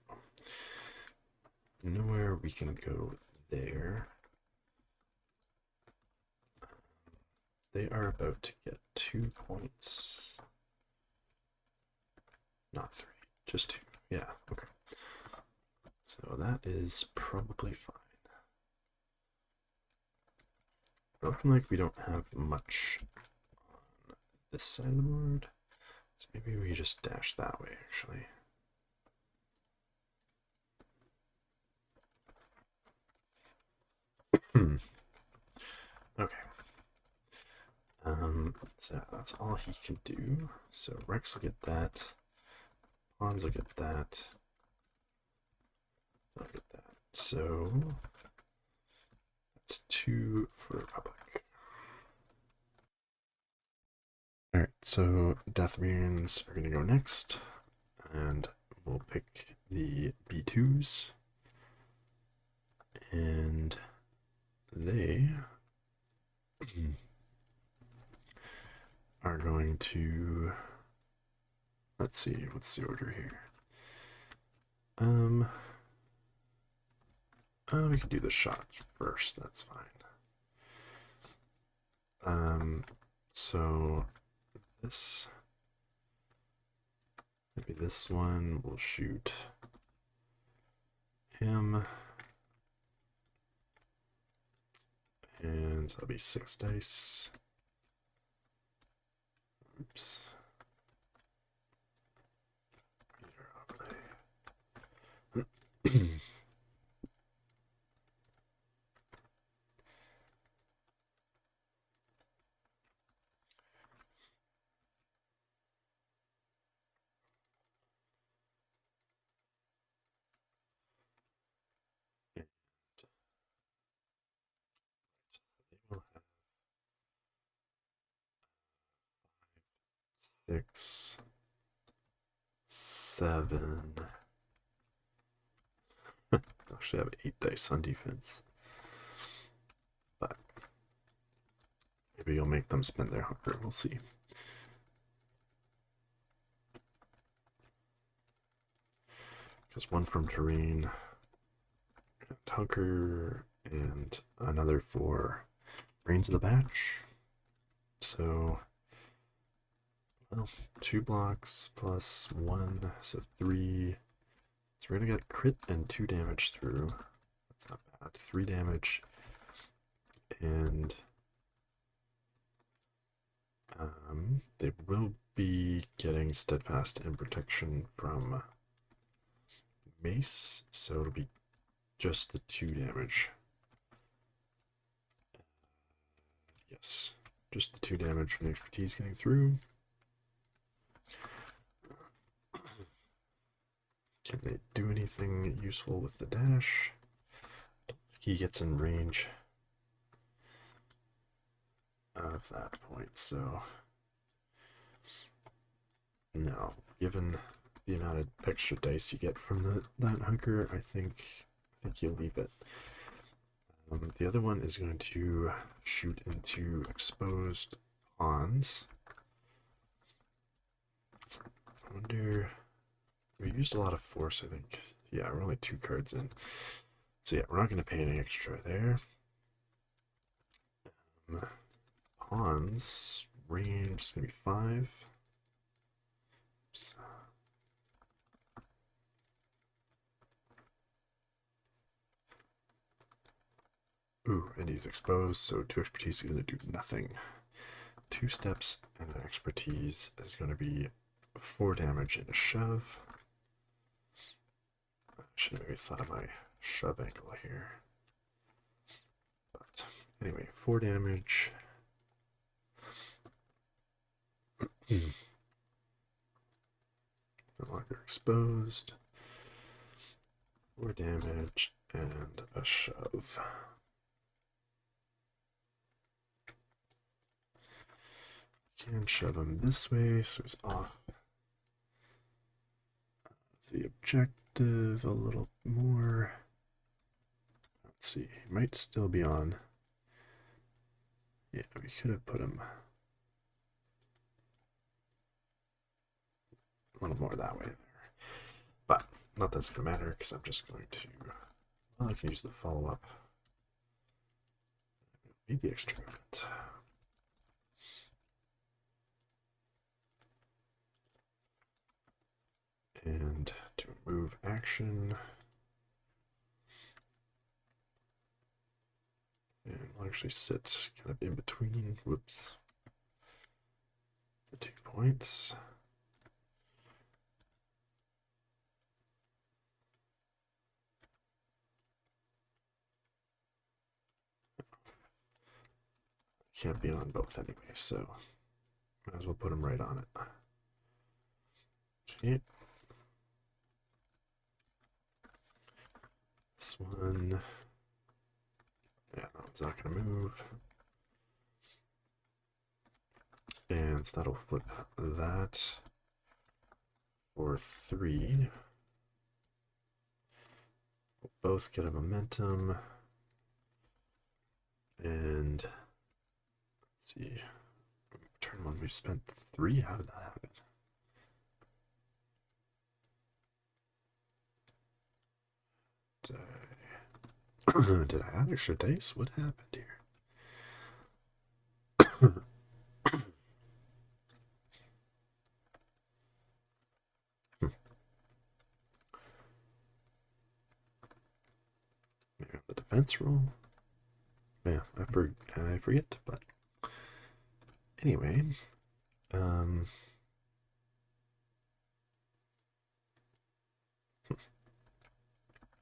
nowhere we can go there. They are about to get 2 points. Not 3, just 2. Yeah, okay. So that is probably fine. Looking like we don't have much on this side of the board. So maybe we just dash that way, actually. Okay. So that's all he can do. So Rex will get that. Pawns will get that. I'll get that. So that's 2 for Republic. Alright, so Dathomirians are going to go next, and we'll pick the B2s, and they are going to, let's see, what's the order here? We could do the shot first, that's fine. So this, maybe this one will shoot him. And so that'll be 6 dice. Oops. Six, 7. Actually, I have 8 dice on defense, but maybe you'll make them spend their hunker. We'll see. Because one from terrain, and hunker, and another for brains of the batch. So, well, 2 blocks plus 1, so 3. So we're gonna get crit and 2 damage through. That's not bad. 3 damage, and they will be getting steadfast and protection from Mace, so it'll be just the 2 damage. Yes, just the 2 damage from the expertise getting through. Can they do anything useful with the dash? He gets in range of that point, so no. Given the amount of extra dice you get from that hunker, I think you'll leave it. The other one is going to shoot into exposed pawns. I wonder. We used a lot of force, I think. Yeah, we're only 2 cards in. So yeah, we're not going to pay any extra there. Pawns, range is going to be 5. Oops. Ooh, and he's exposed, so 2 expertise is going to do nothing. 2 steps and an expertise is going to be 4 damage and a shove. I should have maybe thought of my shove angle here. But anyway, 4 damage. No longer exposed. 4 damage and a shove. Can shove him this way, so he's off the objective a little more. Let's see, he might still be on. Yeah, we could have put him a little more that way there. But not that's going to matter, because I'm just going to, well, I can use the follow-up. Need the extra movement. And to move action, and we'll actually sit kind of in between, whoops, the 2 points. Can't be on both anyway, so might as well put them right on it. Okay. This one, yeah, that one's not going to move. And so that'll flip that for 3. We'll both get a momentum. And let's see, turn 1 We've spent 3. How did that happen? Did I add extra dice? What happened here? Maybe on the defense roll. Yeah, I forget, but anyway, I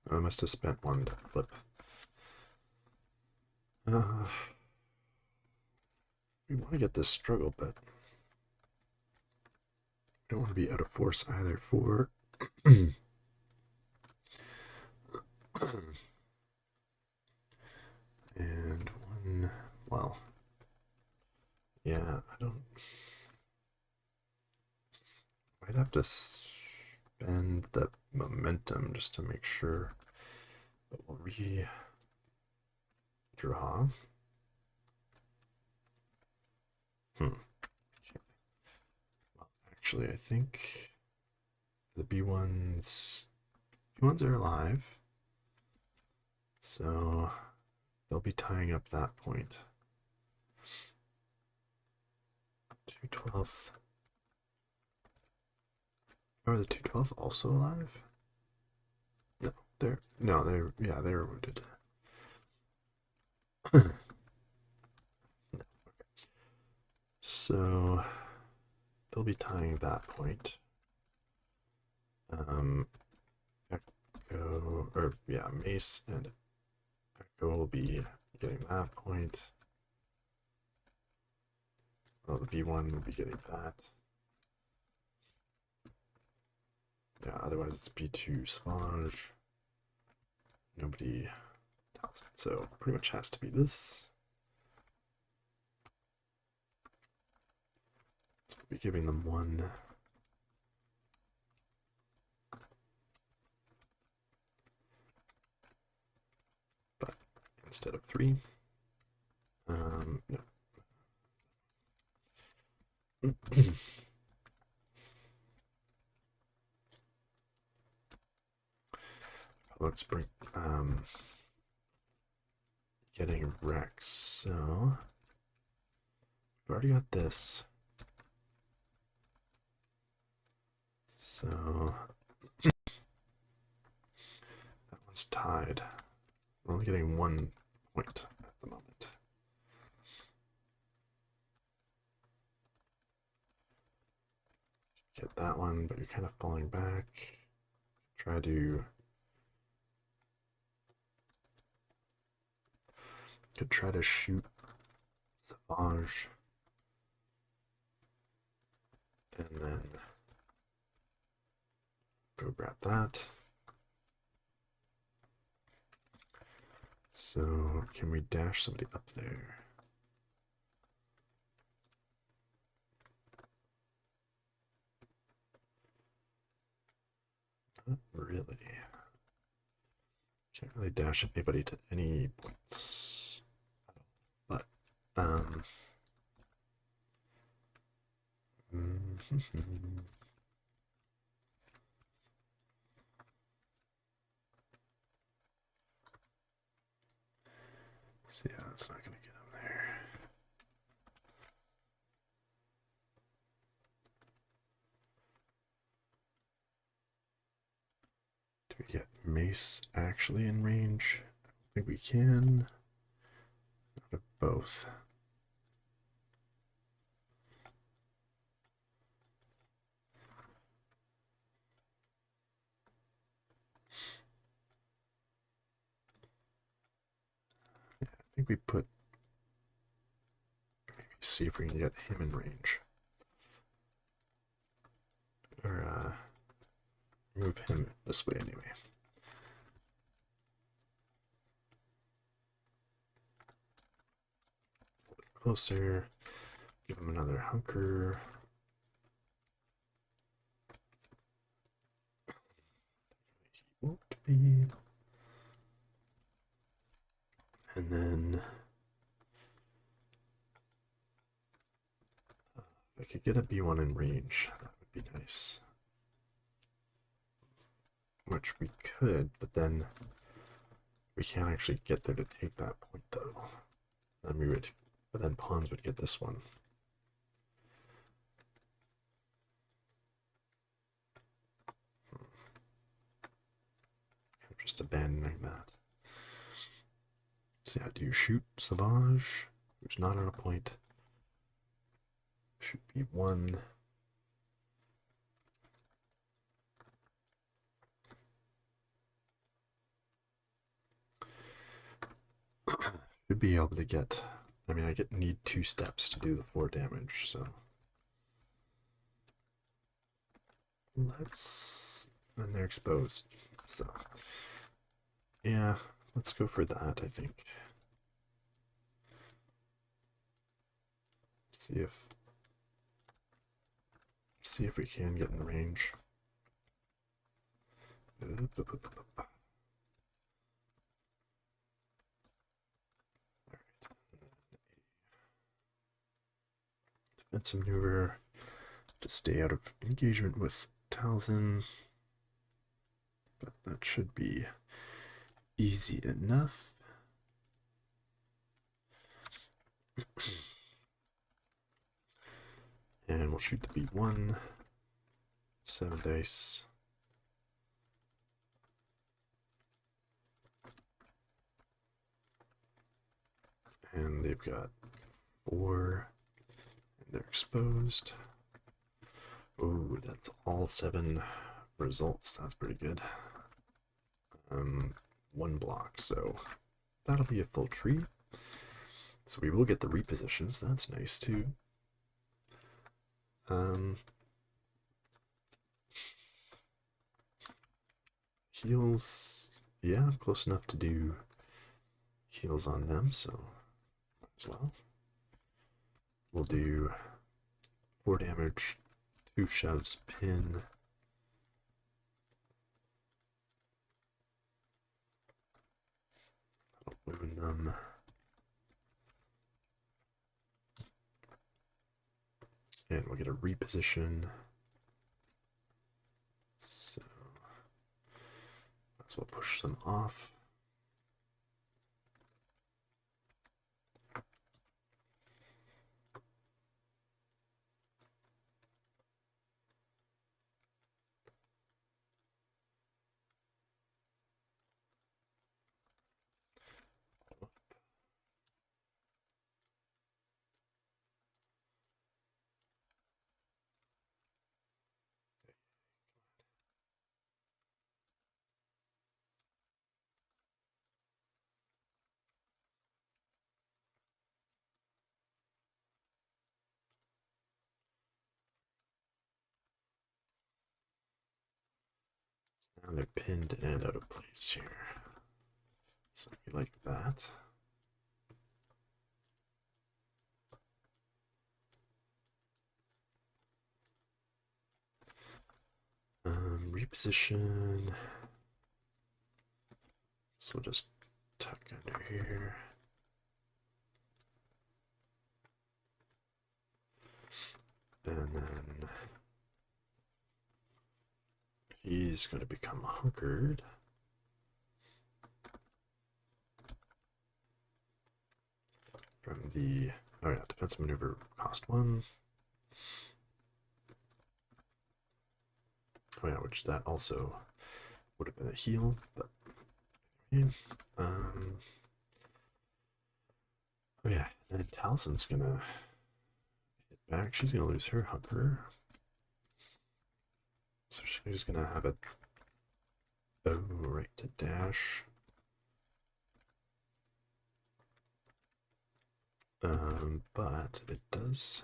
must have spent 1 to flip. We want to get this struggle, but we don't want to be out of force either for and 1, well, yeah, I don't, might have to spend the momentum just to make sure, but we'll redraw. Okay. Well, actually, I think the B1s are alive, so they'll be tying up that point. 2/12. Are the 2/12 also alive? No, they're wounded. So they'll be tying that point. Echo, or yeah, Mace and Echo will be getting that point. Well, the V1 will be getting that. Yeah, otherwise it's B2 Savage. Nobody tells it, so pretty much has to be this. So we'll be giving them 1. But instead of 3. No. Let's bring getting Rex. So we've already got this. So that one's tied. We're only getting 1 point at the moment. Get that one, but you're kind of falling back. Try to shoot Savage, and then go grab that. So can we dash somebody up there? Not really. Can't really dash anybody to any points. But so yeah, that's not gonna get him there. Do we get Mace actually in range? I don't think we can. Out of both. Yeah, I think we put, maybe see if we can get him in range. Or move him this way anyway. A little bit closer. Give him another hunker. He won't be. And then If I could get a B1 in range, that would be nice. Which we could, but then we can't actually get there to take that point though. Then we would, but then pawns would get this one. I'm just abandoning that. So yeah, do you shoot Savage, who's not on a point? Should be one. Should be able to get. I mean, need 2 steps to do the 4 damage, so let's. And they're exposed, so yeah, let's go for that. I think. See if we can get in range. Defensive maneuver to stay out of engagement with Talzin, but that should be easy enough. And we'll shoot the B1. 7 dice. And they've got 4. And they're exposed. Oh, that's all 7 results. That's pretty good. 1 block, so that'll be a full tree. So we will get the repositions. That's nice too. Heals, yeah, close enough to do heals on them, so as well. We'll do 4 damage, 2 shoves, pin. That'll wound them. And we'll get a reposition. So might as well push them off. Now they're pinned and out of place here. So we like that. Reposition. So we'll just tuck under here. And then he's going to become hunkered. From the, oh yeah, defensive maneuver cost 1. Oh yeah, which that also would have been a heal, but oh yeah, then Talzin's gonna hit back. She's gonna lose her hunker, so she's gonna have a right to dash. But it does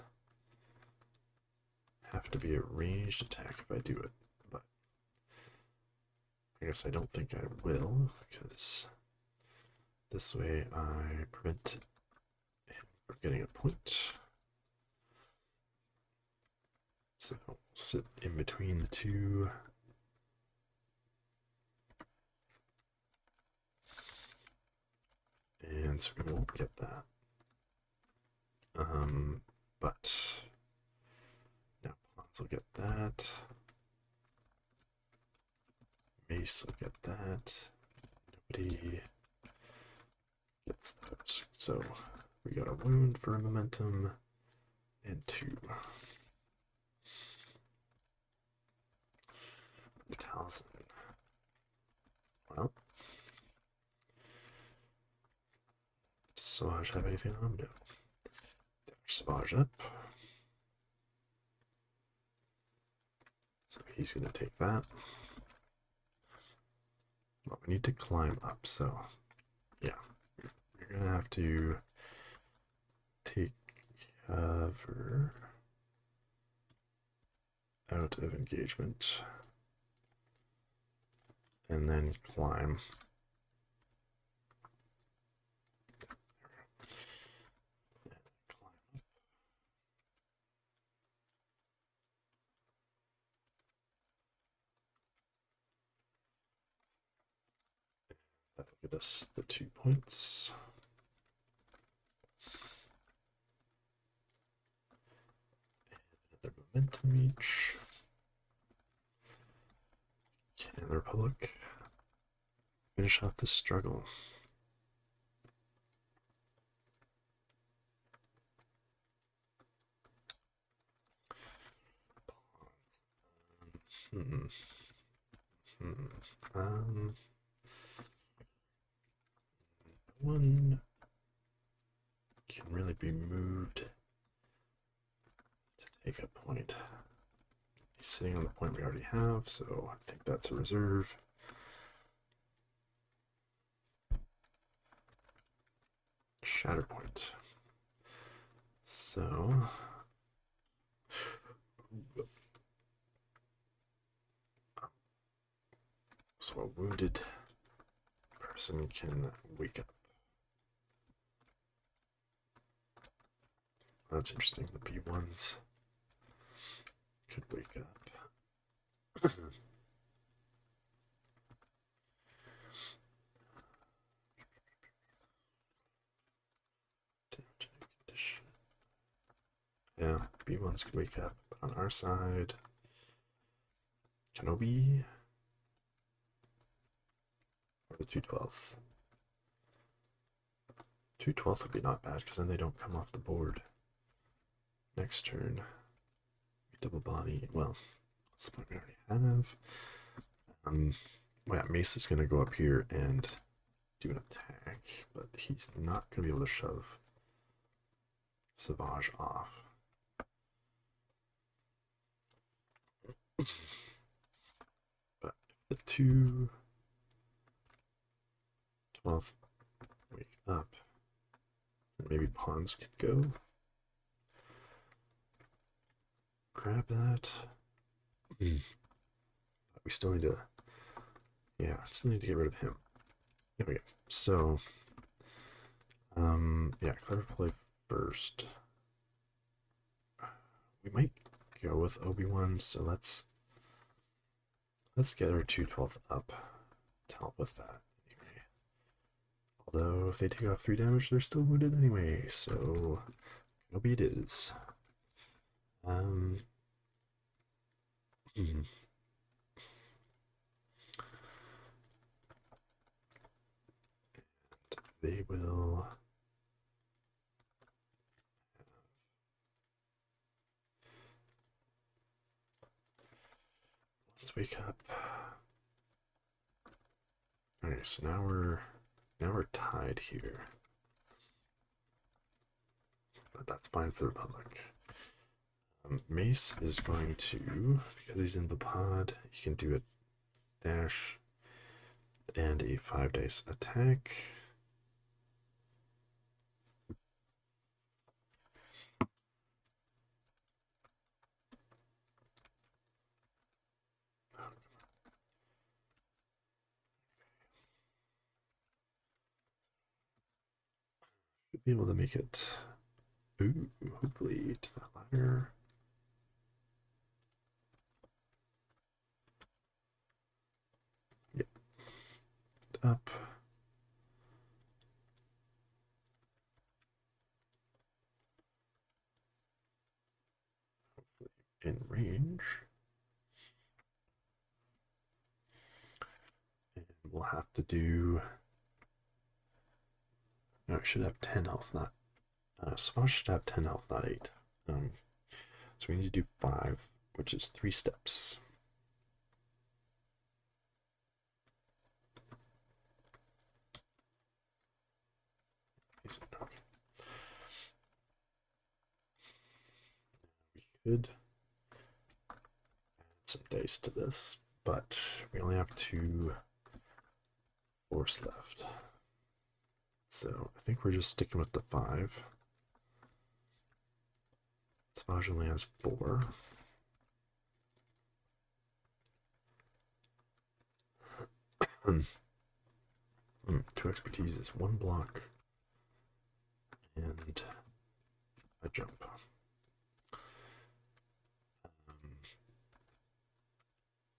have to be a ranged attack if I do it, but I guess I don't think I will, because this way I prevent him from getting a point. So I'll sit in between the two. And so we won't get that. But will get that. Mace will get that. Nobody gets those. So we got a wound for a momentum and 2. Talzin. Well, does Savage have anything on him? No. There's Savage up. So he's going to take that. Well, we need to climb up, so yeah. You're going to have to take cover out of engagement and then climb. That'll get us the 2 points. Another momentum each. Can the Republic finish off this struggle? One can really be moved to take a point. He's sitting on the point we already have, so I think that's a reserve. Shatterpoint. So a wounded person can wake up. That's interesting. The B1s could wake up. Yeah, B1s could wake up. But on our side, Kenobi or the 212th. 212th would be not bad because then they don't come off the board. Next turn, we double body. Well, that's what we already have. Well, yeah, Mace is going to go up here and do an attack, but he's not going to be able to shove Savage off. But if the 2/12 wake up, then maybe pawns could go. Grab that. We still need to, yeah, still need to get rid of him. There we go. So, yeah, clever play first. We might go with Obi-Wan, so let's get our 2/12 up to help with that. Anyway, although if they take off 3 damage, they're still wounded anyway. So, Kenobi it is. And they will let's wake up. Okay, so now we're tied here. But that's fine for the Republic. Mace is going to, because he's in the pod, he can do a dash and a 5 dice attack. Should be able to make it, ooh, hopefully to that ladder. Yep. Up. Hopefully in range. And we'll have to do. No, it should have 10 health, not. Savage should have 10 health, not 8. So we need to do 5, which is 3 steps. Okay. We could add some dice to this, but we only have 2 force left. So I think we're just sticking with the 5. Savage only has 4. Two expertise is 1 block and a jump.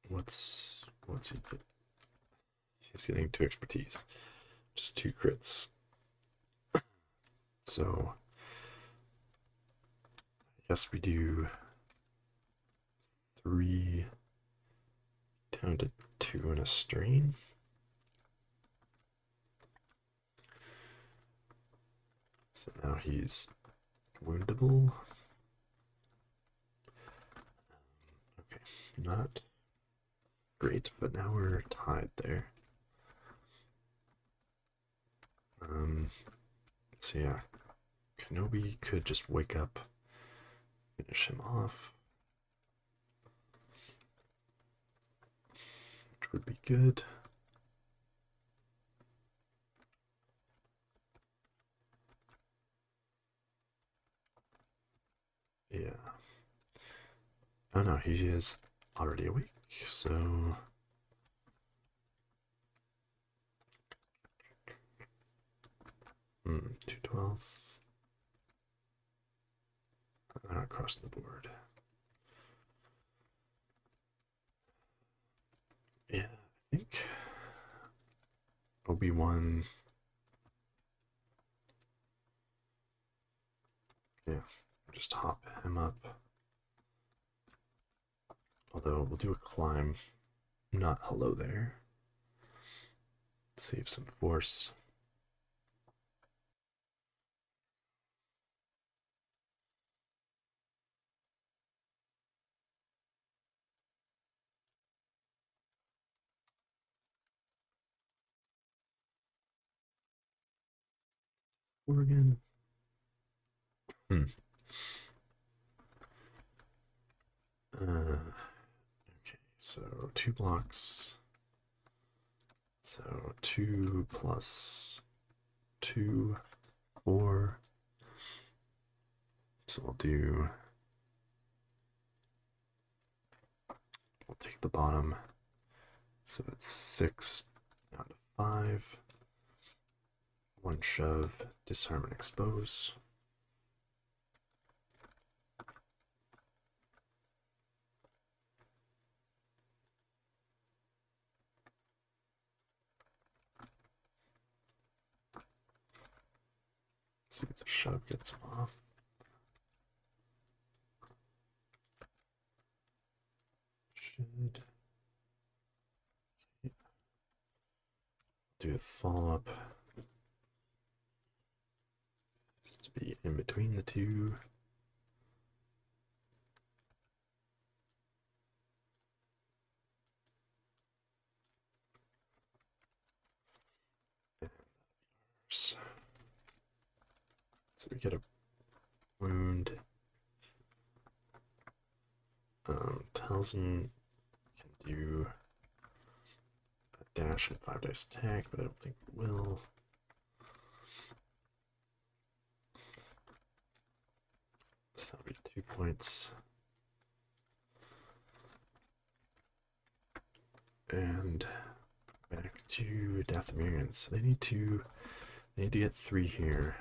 What's he get? He's getting 2 expertise, just 2 crits. So I guess we do 3 down to 2 and a strain. So now he's woundable. Okay, not great, but now we're tied there. So yeah, Kenobi could just wake up, finish him off, which would be good. Yeah. Oh no, he is already awake, so 212. Across the board. Yeah, I think Obi-Wan. Yeah, just hop him up. Although we'll do a climb. Not hello there. Save some force. Oregon. Okay, so 2 blocks. So 2 plus 2, 4. So we'll take the bottom. So it's 6 down to 5. 1 shove, disarm and expose. See if the shove gets him off. Should do a follow-up just to be in between the 2. So we get a wound. Talzin can do a dash and 5 dice attack, but I don't think we will. So that'll be 2 points. And back to Dathomirians. So they need to get 3 here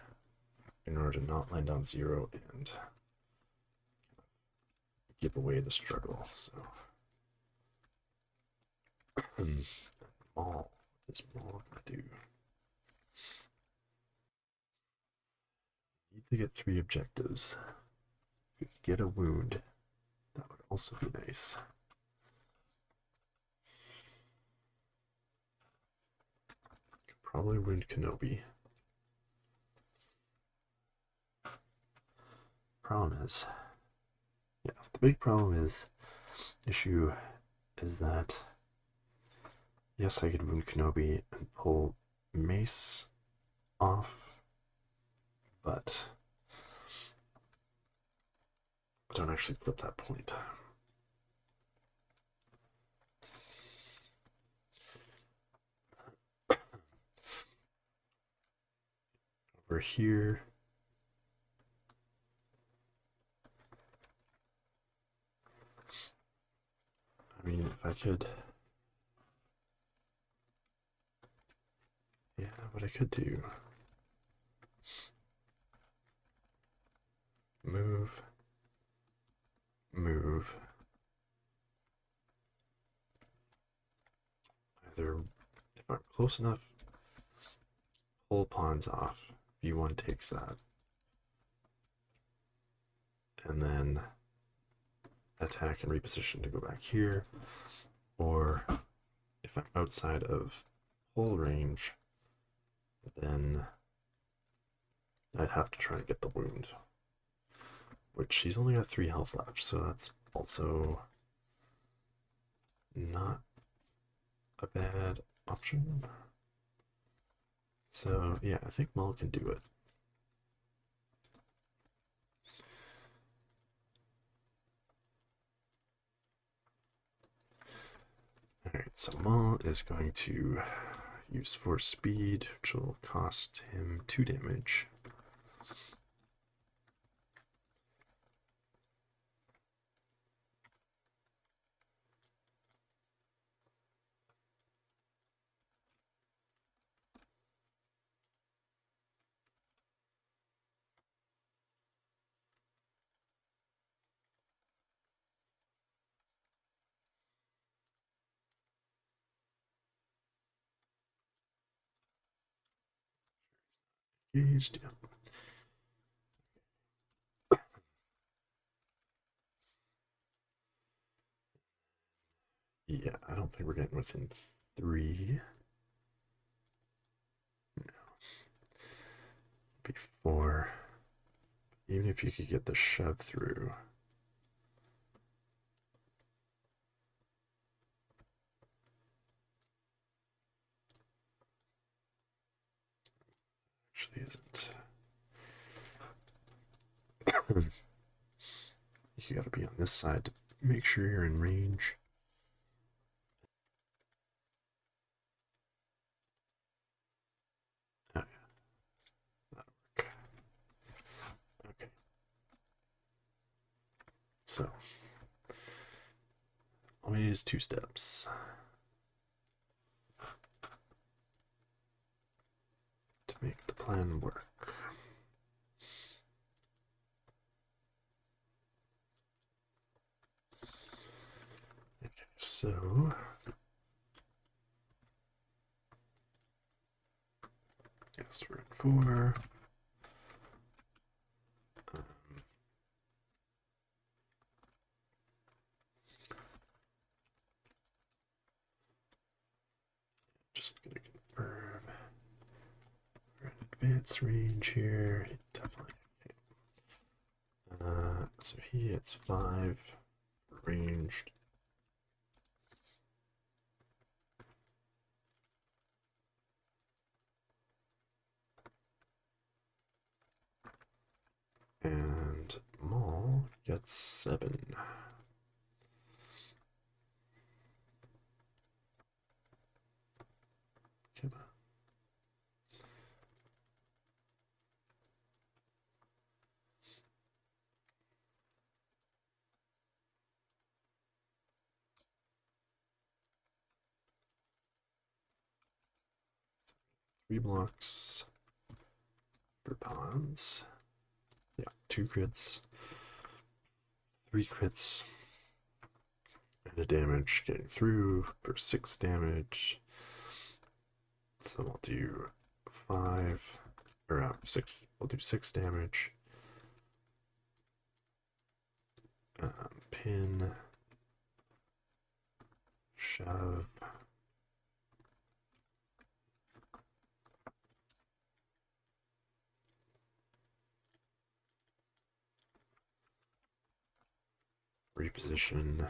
in order to not land on 0 and give away the struggle. So Maul, what does Maul do? Need to get 3 objectives. If we get a wound, that would also be nice. Could probably wound Kenobi. Problem is, yeah, the big problem issue is that, yes, I could wound Kenobi and pull Mace off, but I don't actually flip that point. Over here, I mean, if I could, yeah, what I could do, move, either, if I'm close enough, pull pawns off, V1 takes that, and then attack and reposition to go back here, or if I'm outside of pull range, then I'd have to try and get the wound, which she's only got 3 health left, so that's also not a bad option. So yeah, I think Maul can do it. Alright, so Maul is going to use force speed, which will cost him 2 damage. Engaged, yeah. Yeah, I don't think we're getting within 3. No. Before, even if you could get the shove through. Actually isn't. You gotta be on this side to make sure you're in range. Oh, yeah. That'll work. Okay. So, all we need is 2 steps to make the plan work. Okay, so yes, we're at 4. Just gonna confirm we're in advanced range here. Definitely. Okay. So he hits 5 ranged. And Maul gets 7. Come on. Three blocks for pawns. Yeah, 2 crits, 3 crits, and a damage getting through for 6 damage. So we'll do 5 or 6. We'll do 6 damage. Pin. Shove. Reposition.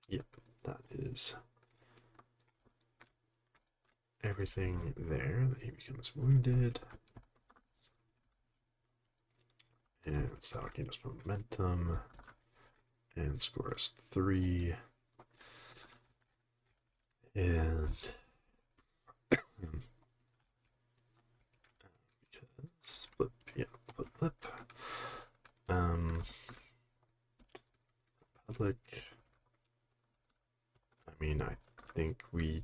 Yep, that is everything there that he becomes wounded. And that'll gain us momentum. And score us 3. And because flip, yeah, flip. Public. I mean, I think we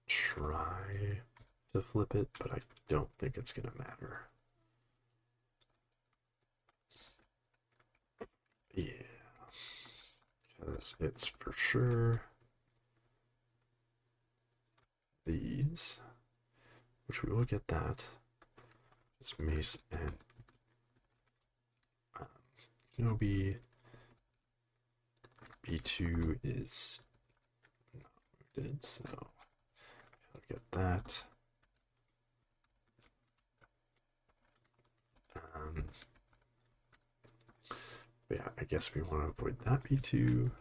try to flip it, but I don't think it's gonna matter. Yeah, because it's for sure these, which we will get that. It's Mace and Kenobi. B2 is not wounded, so I'll get that. But yeah, I guess we want to avoid that B2.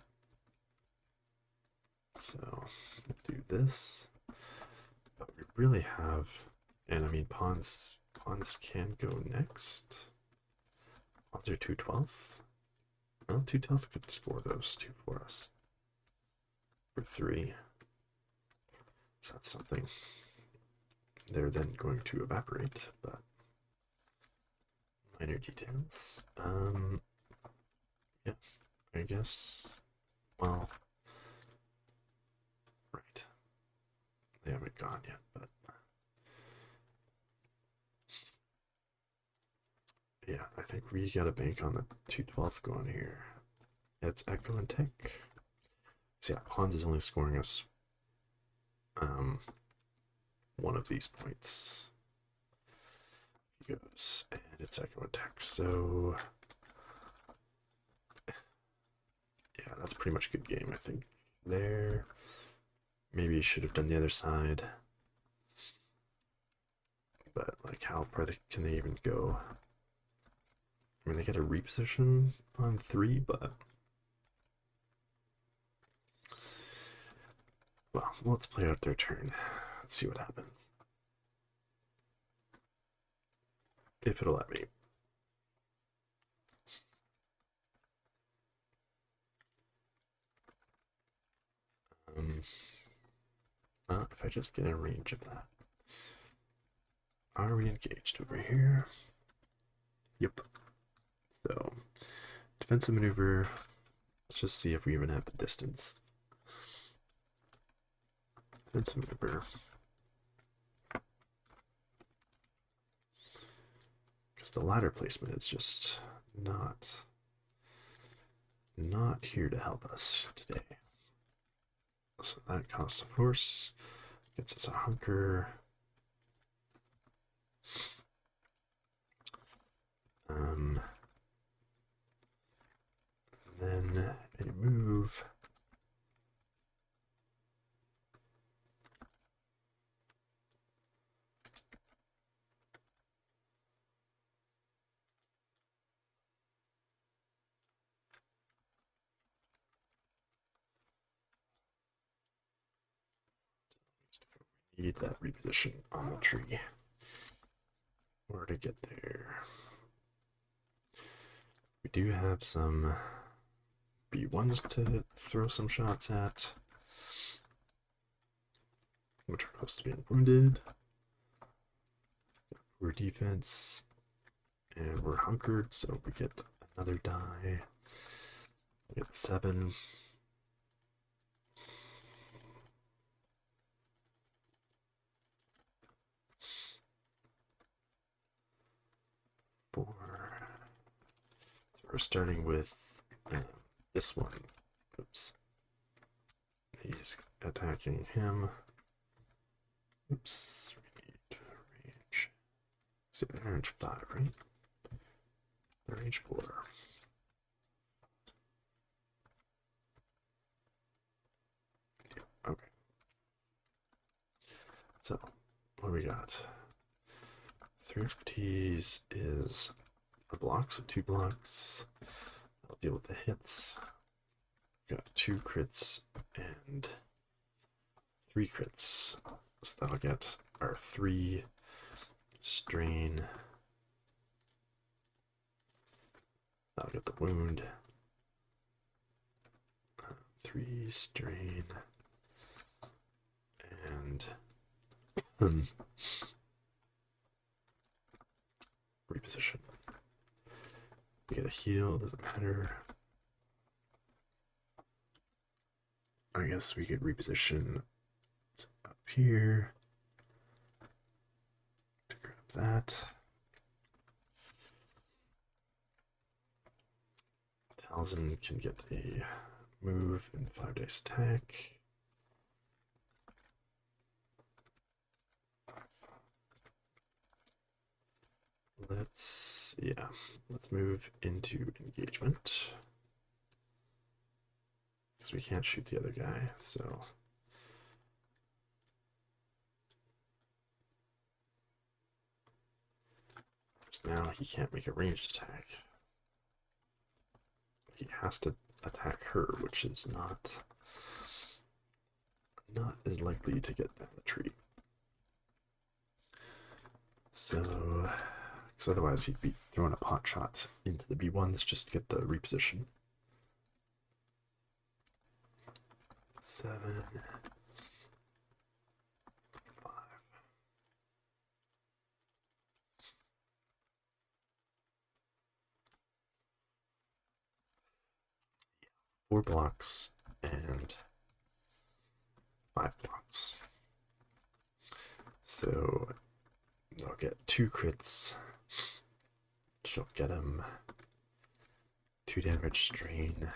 So we'll do this. But we really have, and I mean pawns can go next. Pawns are 2/12. Well, 2/12 could score those 2 for us. For 3. So that's something. They're then going to evaporate, but minor details. Yeah, I guess. Well, right. They haven't gone yet, but yeah, I think we gotta bank on the 2/12 going here. It's Echo and Tech. So yeah, Hans is only scoring us one of these points. He goes, and it's Echo and Tech, so yeah, that's pretty much a good game, I think. There. Maybe you should have done the other side. But like, how far can they even go? I mean, they get a reposition on 3, but well, let's play out their turn. Let's see what happens. If it'll let me. If I just get in range of that. Are we engaged over here? Yep. So, defensive maneuver. Let's just see if we even have the distance. Defensive maneuver. Because the ladder placement is just not here to help us today. So that costs a force, gets us a hunker. Then a move. We need that reposition on the tree. Where to get there? We do have some B1s to throw some shots at, which are close to being wounded. We're defense, and we're hunkered, so we get another die. We get 7. So we're starting with this one. Oops. He's attacking him. Oops. We need See, they're range 5, right? They're range 4. Yeah, okay. So, what do we got? 3 expertise is a block, so 2 blocks. I'll deal with the hits. We've got 2 crits and 3 crits. So that'll get our 3 strain. That'll get the wound. 3 strain. And reposition. We get a heal, doesn't matter. I guess we could reposition up here to grab that. Talzin can get a move and 5 dice attack. Let's move into engagement. Because we can't shoot the other guy, so. Now he can't make a ranged attack. He has to attack her, which is not as likely to get down the tree. So, because otherwise he'd be throwing a pot shot into the B1s just to get the reposition. 7, 5. 4 blocks and 5 blocks. So they'll get 2 crits. She'll get him 2 damage strain.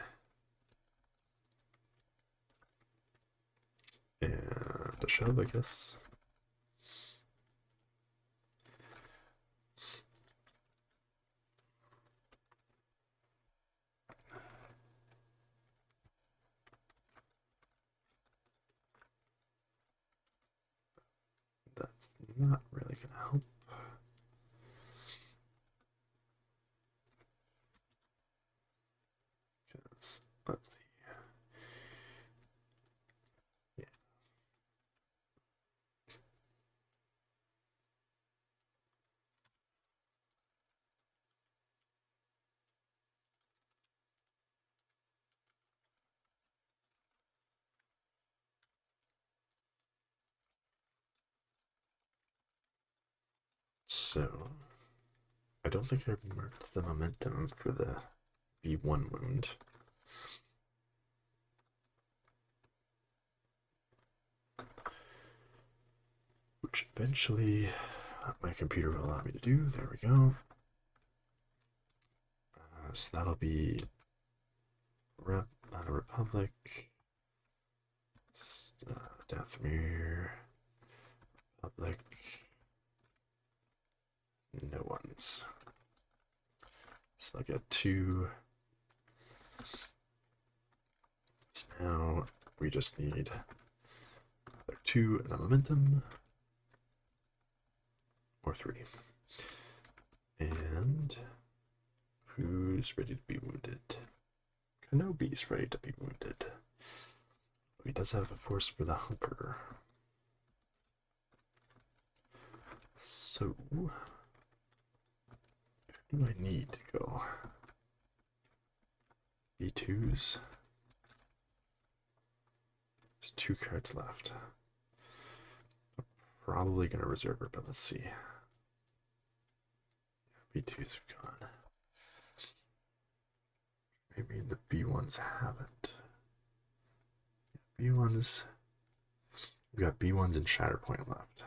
And a shove, I guess. That's not really going to help. Because, let's see. Yeah. So, I don't think I marked the momentum for the B1 wound. Which eventually my computer will allow me to do. There we go. So that'll be Republic, Dathomir, Republic, no ones. So I'll get 2. So now we just need either 2 and a momentum, or 3. And who's ready to be wounded? Kenobi's ready to be wounded. He does have a force for the hunker. So, who do I need to go? B2s? There's 2 cards left. I'm probably going to reserve her, but let's see. B2s have gone. Maybe the B1s haven't. B1s. We've got B1s and Shatterpoint left.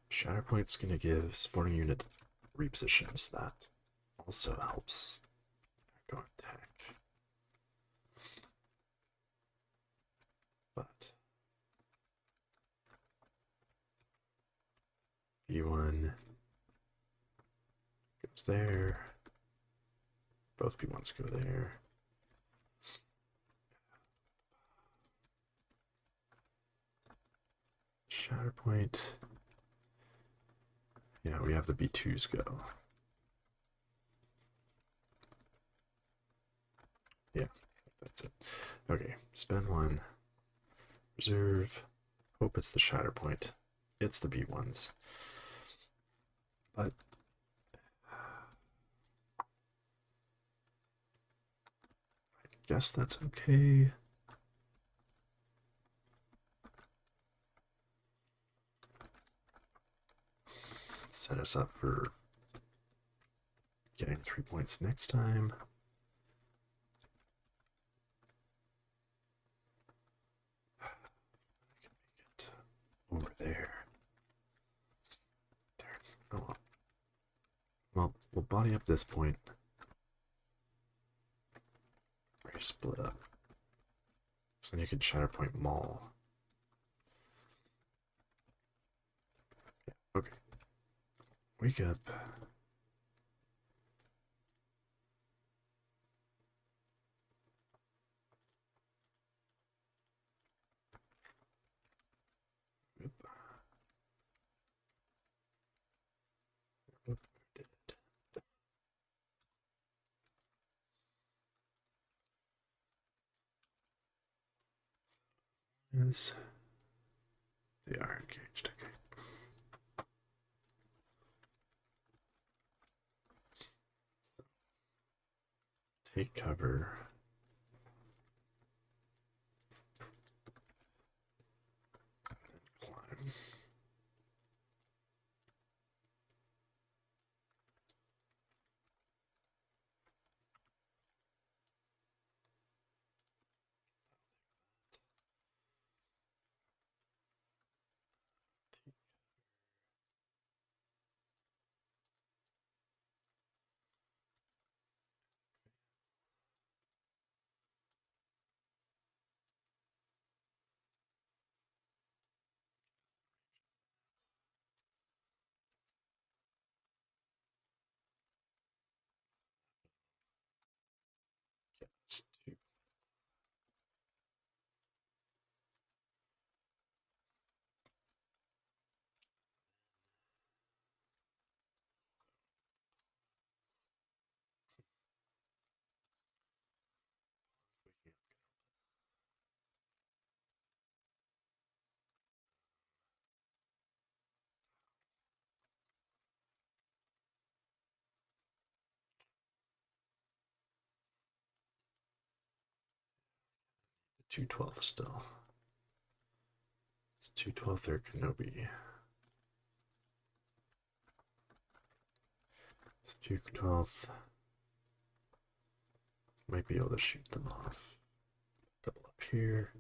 Shatterpoint's going to give supporting unit repositions. That also helps go attack. But Goes there. Both B1s go there. Shatterpoint. Yeah, we have the B2s go. Yeah, that's it. Okay, spend one. Reserve. Hope it's the Shatterpoint. It's the B1s. But I guess that's okay. Set us up for getting 3 points next time. I can make it over there. There. Oh well, we'll body up this point. Where you split up. So then you can Shatterpoint Maul. Yeah, okay. Wake up. Yes, they are engaged. Okay. Take cover. And then climb. Yes, 2. The 212 still. It's 212 there, Kenobi. It's 212. Might be able to shoot them off. Double up here.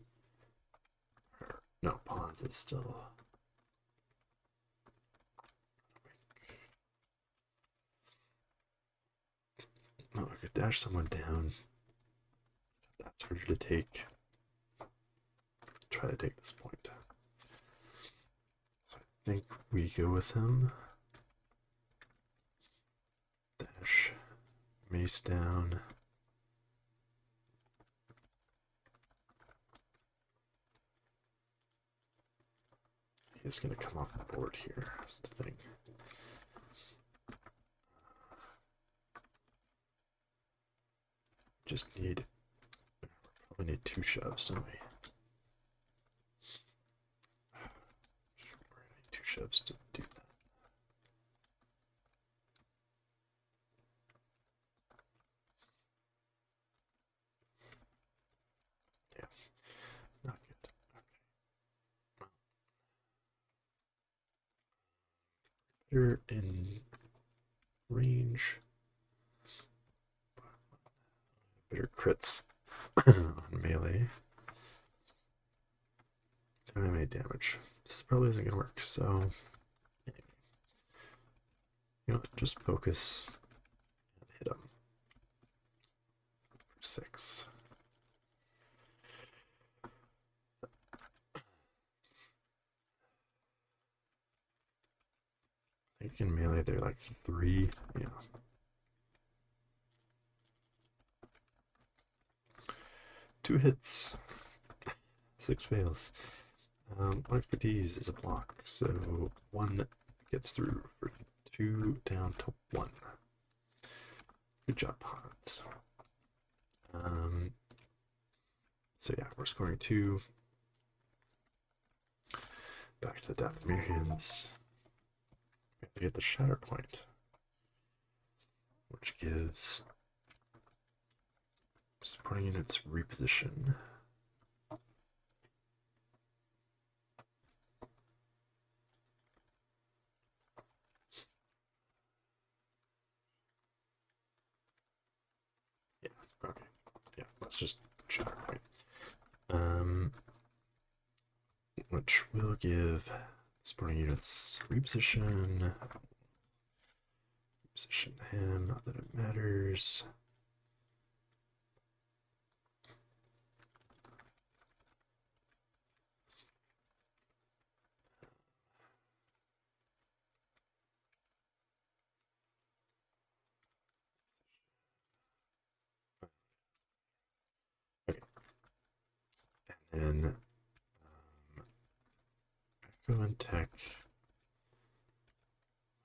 No, pawns is still. Oh, I could dash someone down. That's harder to take. Try to take this point. So I think we go with him. Dash. Mace down. He's going to come off the board here. That's the thing. Just need. Probably need 2 shoves, don't we? We're going to need 2 shoves to do that. Yeah, not good. Okay. Better in range. Better crits on melee. MMA damage. This probably isn't gonna work, so you know what, just focus and hit him for 6. I think in melee they're like 3. Yeah. 2 hits, 6 fails. One for these is a block, so 1 gets through for 2 down to 1. Good job, Hans. So yeah, we're scoring 2. Back to the Dathomirians. We have to get the Shatterpoint, which gives supporting units reposition. Yeah, okay. Yeah, let's just Shatterpoint. Which will give supporting units reposition. Reposition him, not that it matters. Okay. And then Echo and Tech.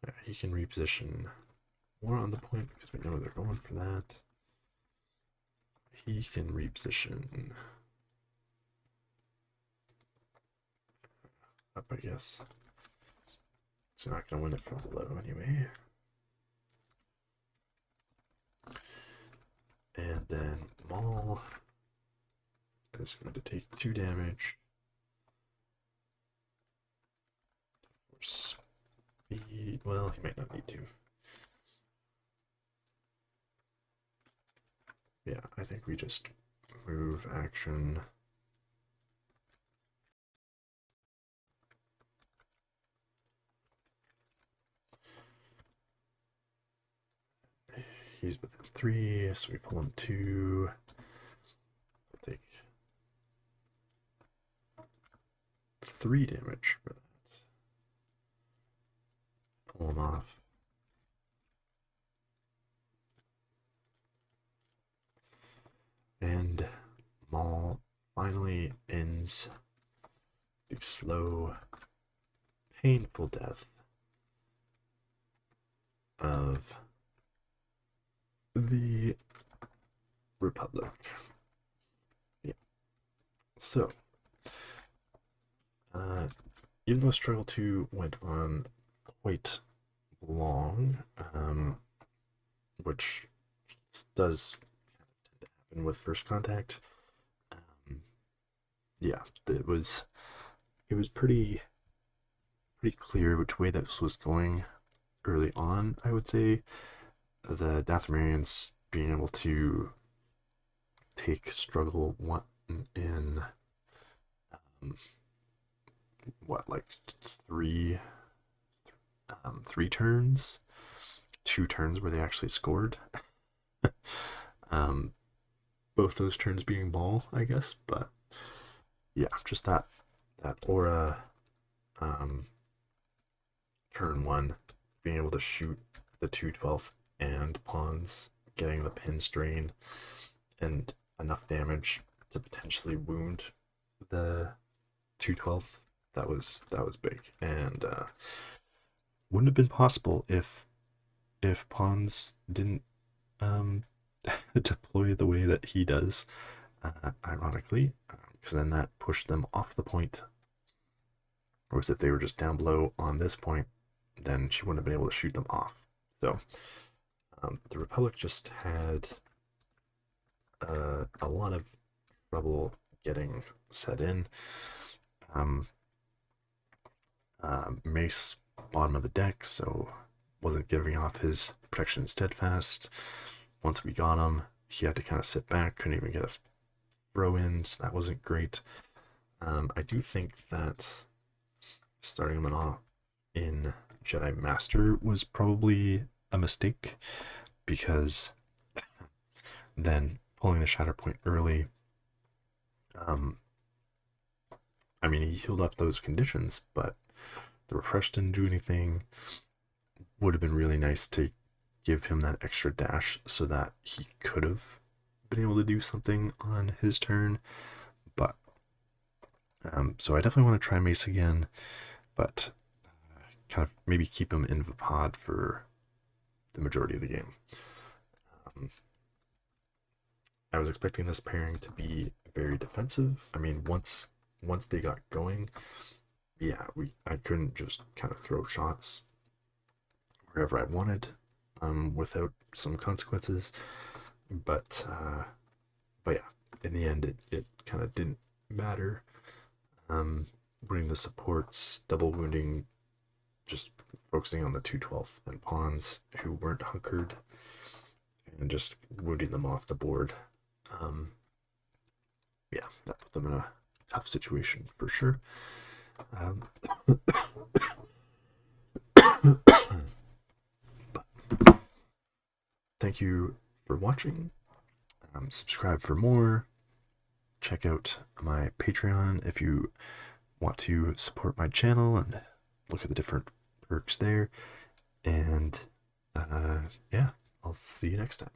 Yeah, he can reposition more on the point because we know they're going for that. He can reposition up, I guess. So not gonna win it from below anyway. And then Maul is going to take 2 damage. For speed, well, he might not need to. Yeah, I think we just move action. He's within 3, so we pull him 2. We'll take 3 damage for that. Pull him off. And Maul finally ends the slow, painful death of the Republic. Yeah. So, even though Struggle 2 went on quite long, which does tend to happen with First Contact, yeah, it was pretty clear which way this was going early on, I would say. The Dathomirians being able to take Struggle 1 in what, like 3 turns, 2 turns where they actually scored. Both those turns being Maul, I guess, but yeah, just that aura, turn 1, being able to shoot the 2/12 and pawns, getting the pin strain and enough damage to potentially wound the 2/12. That was big, and wouldn't have been possible if pawns didn't deploy the way that he does, ironically, because then that pushed them off the point. Whereas if they were just down below on this point, then she wouldn't have been able to shoot them off. So the Republic just had a lot of trouble getting set in. Mace bottom of the deck, so wasn't giving off his protection steadfast. Once we got him, he had to kind of sit back, couldn't even get a throw in, so that wasn't great. I do think that starting him off in Jedi Master was probably a mistake, because then pulling the Shatterpoint early, I mean, he healed up those conditions, but the refresh didn't do anything. Would have been really nice to give him that extra dash so that he could have been able to do something on his turn, but so I definitely want to try Mace again, but kind of maybe keep him in Vapod for the majority of the game. I was expecting this pairing to be very defensive. I mean, once they got going, yeah, I couldn't just kind of throw shots wherever I wanted, without some consequences. But yeah, in the end, it kind of didn't matter. Winning the supports, double wounding, just focusing on the 2/12th and pawns who weren't hunkered, and just wounding them off the board. Yeah, that put them in a tough situation for sure. But thank you for watching. Subscribe for more. Check out my Patreon if you want to support my channel and look at the different perks there. And yeah, I'll see you next time.